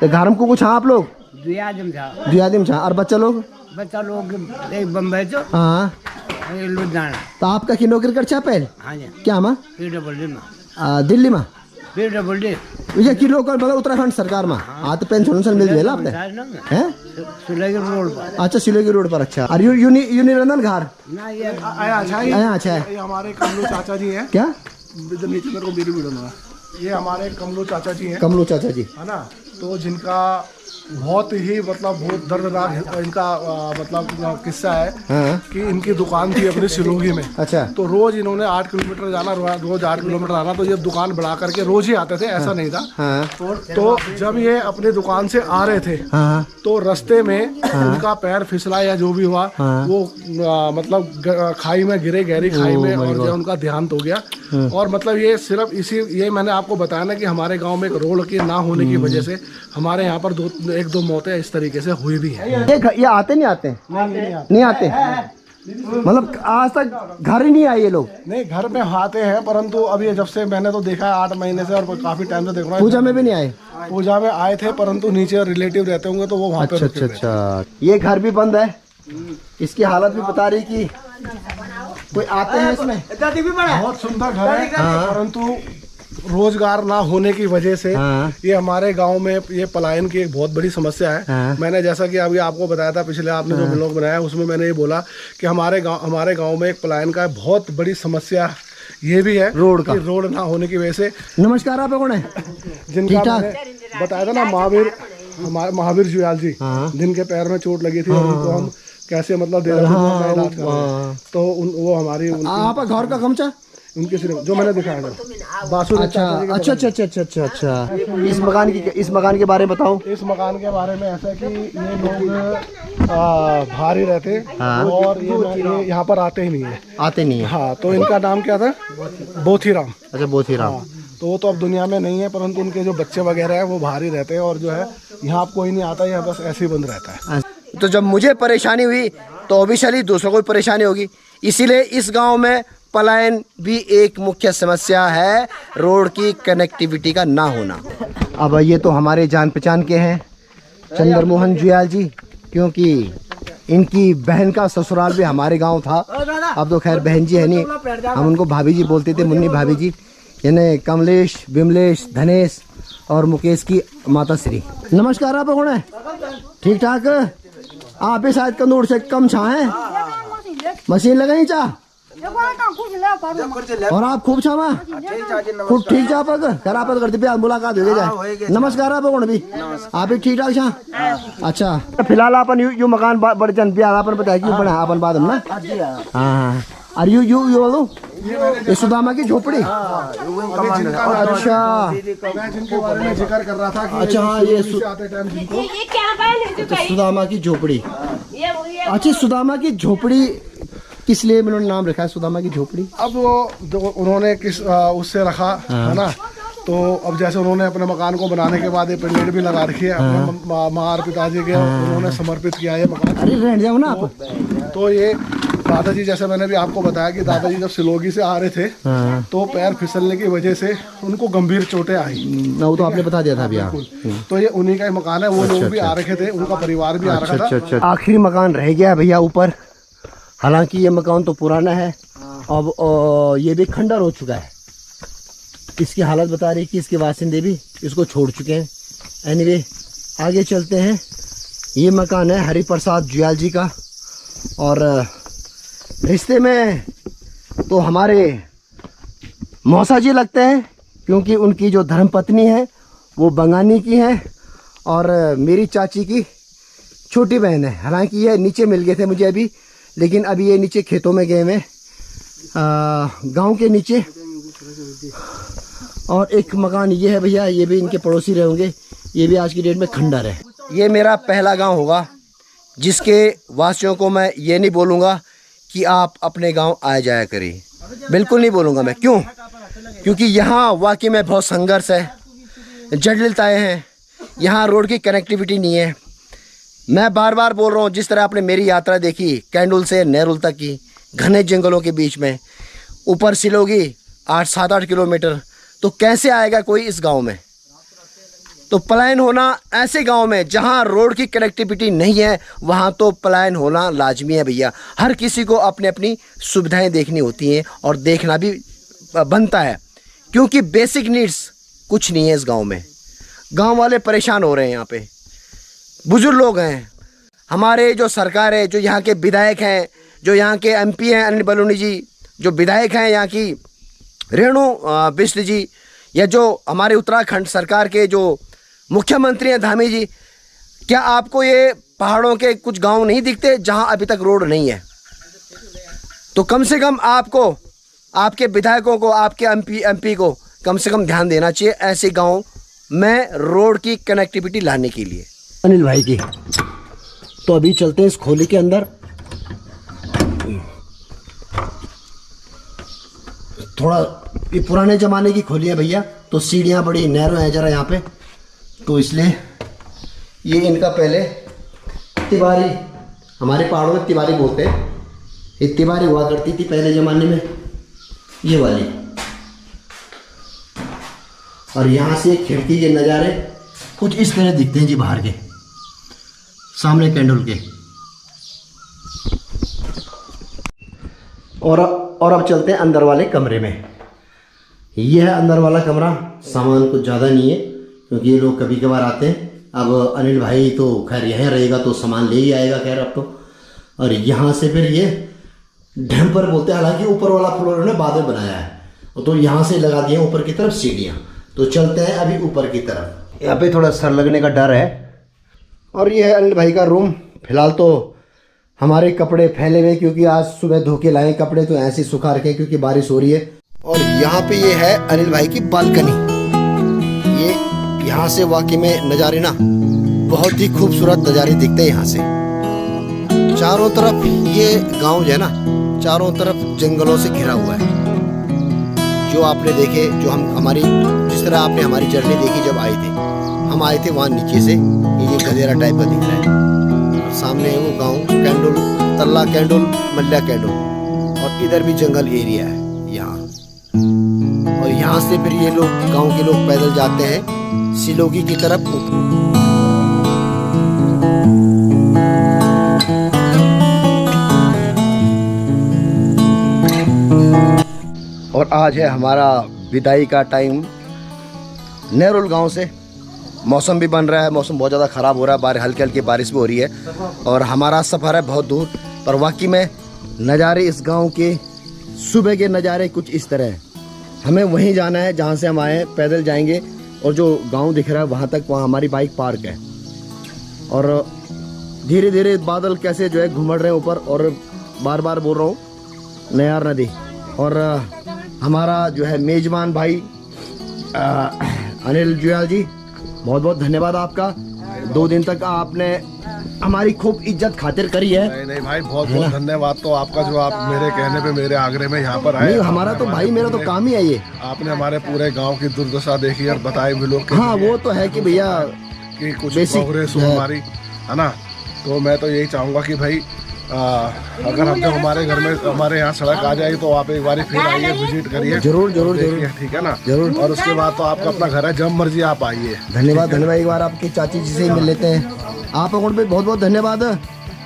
तो घर में कुछ हाँ आप लोग दुआदिम छा और बच्चा लोग एक बम्बई जो हाँ लुधियाना। तो आपका की नौकरी कर चा पहले हाँ जी क्या माँ PWD में दिल्ली में PWD ये की लोकल मतलब उत्तराखंड सरकार में हाँ तो पेंशन मिल गया आपने हैं सिलेगी रोड पर। अच्छा सिलोगी रोड पर। अच्छा और यूनि रंदन घर अच्छा है। ये हमारे कमलू चाचा जी हैं। क्या इधर नीचे मेरे को मेरी वीडियो में ये हमारे कमलू चाचा जी हैं। कमलू चाचा जी है ना, तो जिनका बहुत ही मतलब बहुत दर्दनाक इनका मतलब किस्सा है हाँ। कि इनकी दुकान थी अपनी सिलोगी में। अच्छा तो रोज इन्होंने 8 किलोमीटर जाना, रोज 8 किलोमीटर आना। तो ये दुकान बढ़ा करके रोज ही आते थे, ऐसा नहीं था। हाँ। तो जब ये अपनी दुकान से आ रहे थे हाँ। तो रास्ते में उनका पैर फिसला या जो भी हुआ वो मतलब खाई में गिरे, गहरी खाई में, और जो उनका देहांत हो गया। और मतलब ये सिर्फ ये मैंने आपको बताया ना कि हमारे गांव में एक रोड के ना होने की वजह से हमारे यहाँ पर 1-2 मौतें इस तरीके से हुई भी है। ये आते नहीं आते मतलब आज तक घर ही नहीं आए ये लोग? नहीं, घर में आते हैं, परंतु अभी जब से मैंने तो देखा है 8 महीने से और काफी टाइम से देख रहा हूँ। पूजा में भी नहीं आए? पूजा में आए थे, परंतु नीचे रिलेटिव रहते होंगे तो वो वहाँ पे रुके हुए थे। अच्छा ये घर भी बंद है, इसकी हालत भी बता रही कि कोई आते हैं इसमें। बहुत सुंदर घर है, परंतु रोजगार ना होने की वजह से ये हमारे गांव में ये पलायन की एक बहुत बड़ी समस्या है। मैंने जैसा कि अभी आपको बताया था पिछले आपने जो ब्लॉग बनाया उसमें मैंने ये बोला कि हमारे गांव में एक पलायन का बहुत बड़ी समस्या ये भी है, रोड ना होने की वजह से। नमस्कार आप कौन है? जिनका मैंने बताया था ना महावीर जुयाल जी, जिनके पैर में चोट लगी थी और उनको हम कैसे मतलब दे रहे थे इलाज कर, तो वो हमारी आप घर का खमचा उनके सिर्फ जो मैंने दिखाया था बासु। अच्छा इस मकान के बारे में बताओ। इस मकान के बारे में ऐसा कि ये लोग बाहर ही रहते और ये यहाँ पर आते ही नहीं है। हाँ, तो इनका नाम क्या था? बोथीराम। अच्छा बोथीराम। तो वो तो अब दुनिया में नहीं है, परंतु उनके जो बच्चे वगैरह है वो बाहर ही रहते हैं और जो है यहाँ कोई नहीं आता, यहाँ बस ऐसे ही बंद रहता है। तो जब मुझे परेशानी हुई तो ऑब्वियसली दूसरों को परेशानी होगी, इसीलिए इस गांव में पलायन भी एक मुख्य समस्या है, रोड की कनेक्टिविटी का ना होना। अब ये तो हमारे जान पहचान के हैं चंद्रमोहन जुयाल जी, क्योंकि इनकी बहन का ससुराल भी हमारे गांव था। अब तो खैर बहन जी है नहीं, हम उनको भाभी जी बोलते थे, मुन्नी भाभी जी। यानी कमलेश, विमलेश, धनेश और मुकेश की माता श्री। नमस्कार, आप कौन है? ठीक ठाक। आप भी शायद कंदूर से कम छा है, मशीन लगाई चा और आप खूब छावा खूब ठीक छा पग कर आप करते पे मुलाकात हो जाए। नमस्कार, आप कौन भी? आप भी ठीक ठाक छा? अच्छा, फिलहाल अपन यू मकान बड़े जन पे अपन बताया कि बना अपन बाद में ना। हाँ, और यू बोलो ये सुदामा की झोपड़ी। अच्छा, मैं जिनके बारे में जिक्र कर रहा था कि अच्छा, हाँ ये क्या सुदामा की झोपड़ी। अच्छा, सुदामा की झोपड़ी किस लिए इन्होंने नाम रखा है सुदामा की झोपड़ी? अब वो जो उन्होंने किस उससे रखा है ना, तो अब जैसे उन्होंने अपने मकान को बनाने के बाद ये पेंडेंट भी लगा रखी है अपने माँ और पिताजी के, उन्होंने समर्पित किया है मकान। अरे रहने जाओ ना आप। तो ये दादाजी, जैसे मैंने भी आपको बताया कि दादाजी जब सिलोगी से आ रहे थे तो पैर फिसलने की वजह से उनको गंभीर चोटें आई। वो तो आपने बता दिया था अभी आप। तो ये उन्हीं का ही मकान है, वो लोग भी आ रखे थे, उनका परिवार भी आ रखा था। अच्छा, आखिरी मकान रह गया भैया ऊपर। हालांकि ये मकान तो पुराना है, अब ये भी खंडर हो चुका है। इसकी हालत बता रही कि इसके बासिंदे भी इसको छोड़ चुके हैं। एनीवे, आगे चलते हैं। ये मकान है हरिप्रसाद जुयाल जी का, और रिश्ते में तो हमारे मौसा जी लगते हैं, क्योंकि उनकी जो धर्मपत्नी है वो बंगानी की है और मेरी चाची की छोटी बहन है। हालांकि ये नीचे मिल गए थे मुझे अभी, लेकिन अभी ये नीचे खेतों में गए हुए गांव के नीचे। और एक मकान ये है भैया, ये भी इनके पड़ोसी रहे होंगे। ये भी आज की डेट में खंडर है। ये मेरा पहला गांव होगा जिसके वासियों को मैं ये नहीं बोलूँगा कि आप अपने गांव आया जाया करिए, बिल्कुल नहीं बोलूँगा मैं। क्यों? क्योंकि यहाँ वाकई में बहुत संघर्ष है, जटिलताएँ हैं। यहाँ रोड की कनेक्टिविटी नहीं है। मैं बार बार बोल रहा हूँ, जिस तरह आपने मेरी यात्रा देखी कैंडुल से नेरुल तक की, घने जंगलों के बीच में, ऊपर सिलोगी 7-8 किलोमीटर, तो कैसे आएगा कोई इस गांव में? तो पलायन होना ऐसे गांव में जहां रोड की कनेक्टिविटी नहीं है, वहां तो पलायन होना लाजमी है भैया। हर किसी को अपनी अपनी सुविधाएं देखनी होती हैं और देखना भी बनता है, क्योंकि बेसिक नीड्स कुछ नहीं है इस गांव में। गांव वाले परेशान हो रहे हैं। यहाँ पे बुजुर्ग लोग हैं, हमारे जो सरकार है, जो यहाँ के विधायक हैं, जो यहाँ के MP हैं अनिल बलूनी जी, जो विधायक हैं यहाँ की रेणु बिष्ट जी, या जो हमारे उत्तराखंड सरकार के जो मुख्यमंत्री हैं धामी जी, क्या आपको ये पहाड़ों के कुछ गांव नहीं दिखते जहां अभी तक रोड नहीं है? तो कम से कम आपको, आपके विधायकों को, आपके MP को कम से कम ध्यान देना चाहिए ऐसे गांव में रोड की कनेक्टिविटी लाने के लिए। अनिल भाई की तो अभी चलते हैं इस खोली के अंदर। थोड़ा ये पुराने ज़माने की खोली है भैया, तो सीढ़ियाँ बड़ी नैरो हैं ज़रा यहाँ पे, तो इसलिए ये इनका पहले तिवारी, हमारे पहाड़ों में तिवारी बोलते हैं, ये तिवारी हुआ करती थी पहले ज़माने में, ये वाली। और यहाँ से खिड़की के नज़ारे कुछ इस तरह दिखते हैं जी, बाहर के सामने कैंडल के। और अब चलते हैं अंदर वाले कमरे में। यह है अंदर वाला कमरा। सामान कुछ ज़्यादा नहीं है, क्योंकि ये लोग कभी कभार आते हैं। अब अनिल भाई तो खैर यहाँ रहेगा तो सामान ले ही आएगा खैर अब तो। और यहाँ से फिर ये डैम्पर बोलते हैं, हालांकि ऊपर वाला फ्लोर उन्होंने बाद में बनाया है, तो यहाँ से लगा दिए ऊपर की तरफ सीढ़ियाँ। तो चलते हैं अभी ऊपर की तरफ। यहाँ पे थोड़ा सर लगने का डर है। और ये है अनिल भाई का रूम। फिलहाल तो हमारे कपड़े फैले हुए, क्योंकि आज सुबह धो के लाए कपड़े, तो ऐसे सुखा रखे क्योंकि बारिश हो रही है। और यहाँ पे ये है अनिल भाई की बालकनी। ये यहाँ से वाकई में नज़ारे ना बहुत ही खूबसूरत नज़ारे दिखते हैं। यहाँ से चारों तरफ ये गांव जो है ना, चारों तरफ जंगलों से घिरा हुआ है। जो आपने देखे, जो हमारी जिस तरह आपने हमारी जर्नी देखी जब आए थे, हम आए थे वहाँ नीचे से, ये गधेरा टाइप का दिख रहा है। और सामने है वो गांव कैंडुल, तल्ला कैंडुल, मल्ला कैंडुल, और इधर भी जंगल एरिया है यहाँ। और यहाँ से फिर ये लोग, गांव के लोग पैदल जाते हैं सिलोगी की तरफ। और आज है हमारा विदाई का टाइम नेरुल गांव से। मौसम भी बन रहा है, मौसम बहुत ज़्यादा ख़राब हो रहा है, हल्की हल्की बारिश भी हो रही है और हमारा सफ़र है बहुत दूर। पर वाकई में नज़ारे इस गांव के सुबह के नज़ारे कुछ इस तरह है। हमें वहीं जाना है जहां से हम आए हैं, पैदल जाएंगे और जो गांव दिख रहा है वहां तक, वहां हमारी बाइक पार्क है। और धीरे धीरे बादल कैसे जो है घुमड़ रहे हैं ऊपर, और बार बार बोल रहा हूँ नयार नदी। और हमारा जो है मेज़बान भाई अनिल जुयाल जी, बहुत बहुत धन्यवाद आपका। 2 दिन तक आपने हमारी खूब इज्जत खातिर करी है। नहीं भाई, बहुत बहुत धन्यवाद तो आपका, जो आप मेरे कहने पे मेरे आगरे में यहाँ पर आए। नहीं, हमारा तो भाई मेरा तो काम ही है ये। आपने हमारे पूरे गांव की दुर्दशा देखी और बताई भी लोग। हाँ वो तो है कि भैया कि कुछ प्रोग्रेस हो हमारी, है ना। तो मैं तो यही चाहूँगा कि भाई अगर हम जब हमारे घर में हमारे यहाँ सड़क आ जाएगी तो आप एक बार फिर आइए, विजिट करिए। जरूर जरूर जरूर, ठीक है ना। जरूर। और उसके बाद तो आपका अपना घर है, जब मर्जी आप आइए। धन्यवाद धन्यवाद। एक बार आपकी चाची जी से ही मिल लेते हैं। आप अकाउंट पे बहुत बहुत धन्यवाद,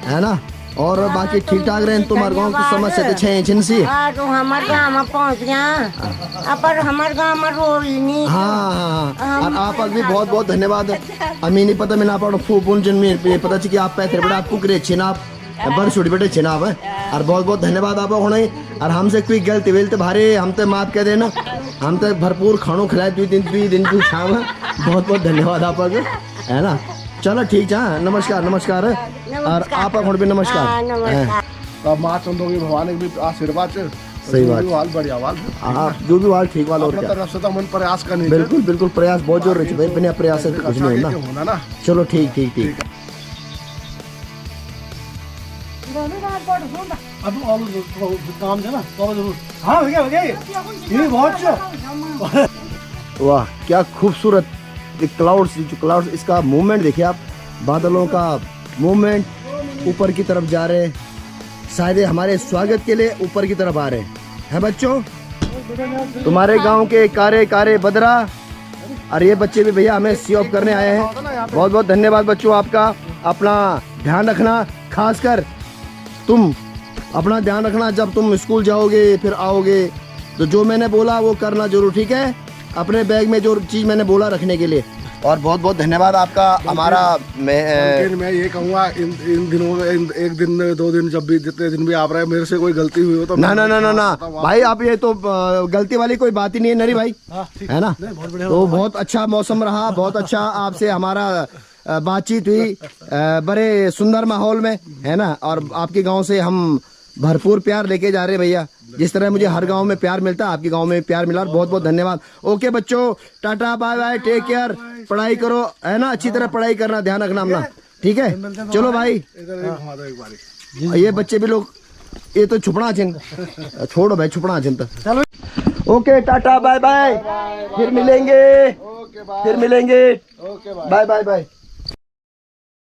है ना। और बाकी ठीक ठाक रहे तुम्हारे गाँव की समस्या तो छे सी। तो हमारे गाँव में पहुँच गया, पर हमारे गाँव में रोड नहीं। हाँ, और आप भी बहुत बहुत धन्यवाद। अमी नहीं पता मैंने आप फोन जिन में पता चाहिए कि आप पैसे बड़े आपको करे अच्छे ना, आप बड़ छोटी बेटे अच्छे ना आप। और बहुत बहुत धन्यवाद आप होने। और हमसे कोई गलती वेलते भारे हम तो माफ कर देना, हम तो भरपूर खानों खिलाए 2 दिन की शाम। बहुत बहुत धन्यवाद आप, है ना। चलो ठीक है, नमस्कार नमस्कार। और आप भी नमस्कार। तो माँ चंदोगी भगवान की भी आशीर्वाद से सही बात, हाल बढ़िया वाल, हाँ जो भी हाल ठीक वाल। और क्या, तरफ से तो मन प्रयास करनी। बिल्कुल बिल्कुल, प्रयास बहुत जोर रही है, बिना प्रयास से कुछ नहीं होना ना। चलो ठीक ठीक ठीक। अब और काम है ना, तो जरूर। हाँ हो गया ये बहुत। वाह क्या खूबसूरत क्लाउड्स, जो इसका मूवमेंट देखिए आप, बादलों का मूवमेंट ऊपर की तरफ जा रहे हैं। शायद हमारे स्वागत के लिए ऊपर की तरफ आ रहे हैं बच्चों। तुम्हारे गांव के कारे कारे बदरा, और ये बच्चे भी भैया हमें सी ऑफ करने आए हैं। बहुत बहुत धन्यवाद बच्चों आपका। अपना ध्यान रखना, खासकर तुम अपना ध्यान रखना। जब तुम स्कूल जाओगे फिर आओगे तो जो मैंने बोला वो करना जरूर, ठीक है। अपने बैग में जो चीज़ मैंने बोला रखने के लिए। और बहुत बहुत धन्यवाद आपका। हमारा मैं ये कहूँगा इन दिनों में, 1 दिन 2 दिन, जब भी जितने दिन भी आप रहे, मेरे से कोई गलती हुई हो तो ना ना ना ना ना भाई, आप ये तो गलती वाली कोई बात ही नहीं है नरी भाई, है ना। तो बहुत अच्छा मौसम रहा, बहुत अच्छा आपसे हमारा बातचीत हुई, बड़े सुंदर माहौल में, है ना। और आपके गांव से हम भरपूर प्यार लेके जा रहे हैं भैया। जिस तरह मुझे हर गांव में प्यार मिलता है, आपके गांव में प्यार मिला। बहुत बहुत धन्यवाद। ओके बच्चों, tata bye bye, take care, पढ़ाई करो, है ना, अच्छी तरह पढ़ाई करना, ध्यान रखना अपना, ठीक है। चलो भाई, ये बच्चे भी लोग, ये तो छुपना चिन्ह छोड़ो भाई, छुपना चिन्ह। चलो ओके, टाटा बाय बाय, फिर मिलेंगे, बाय बाय बाय।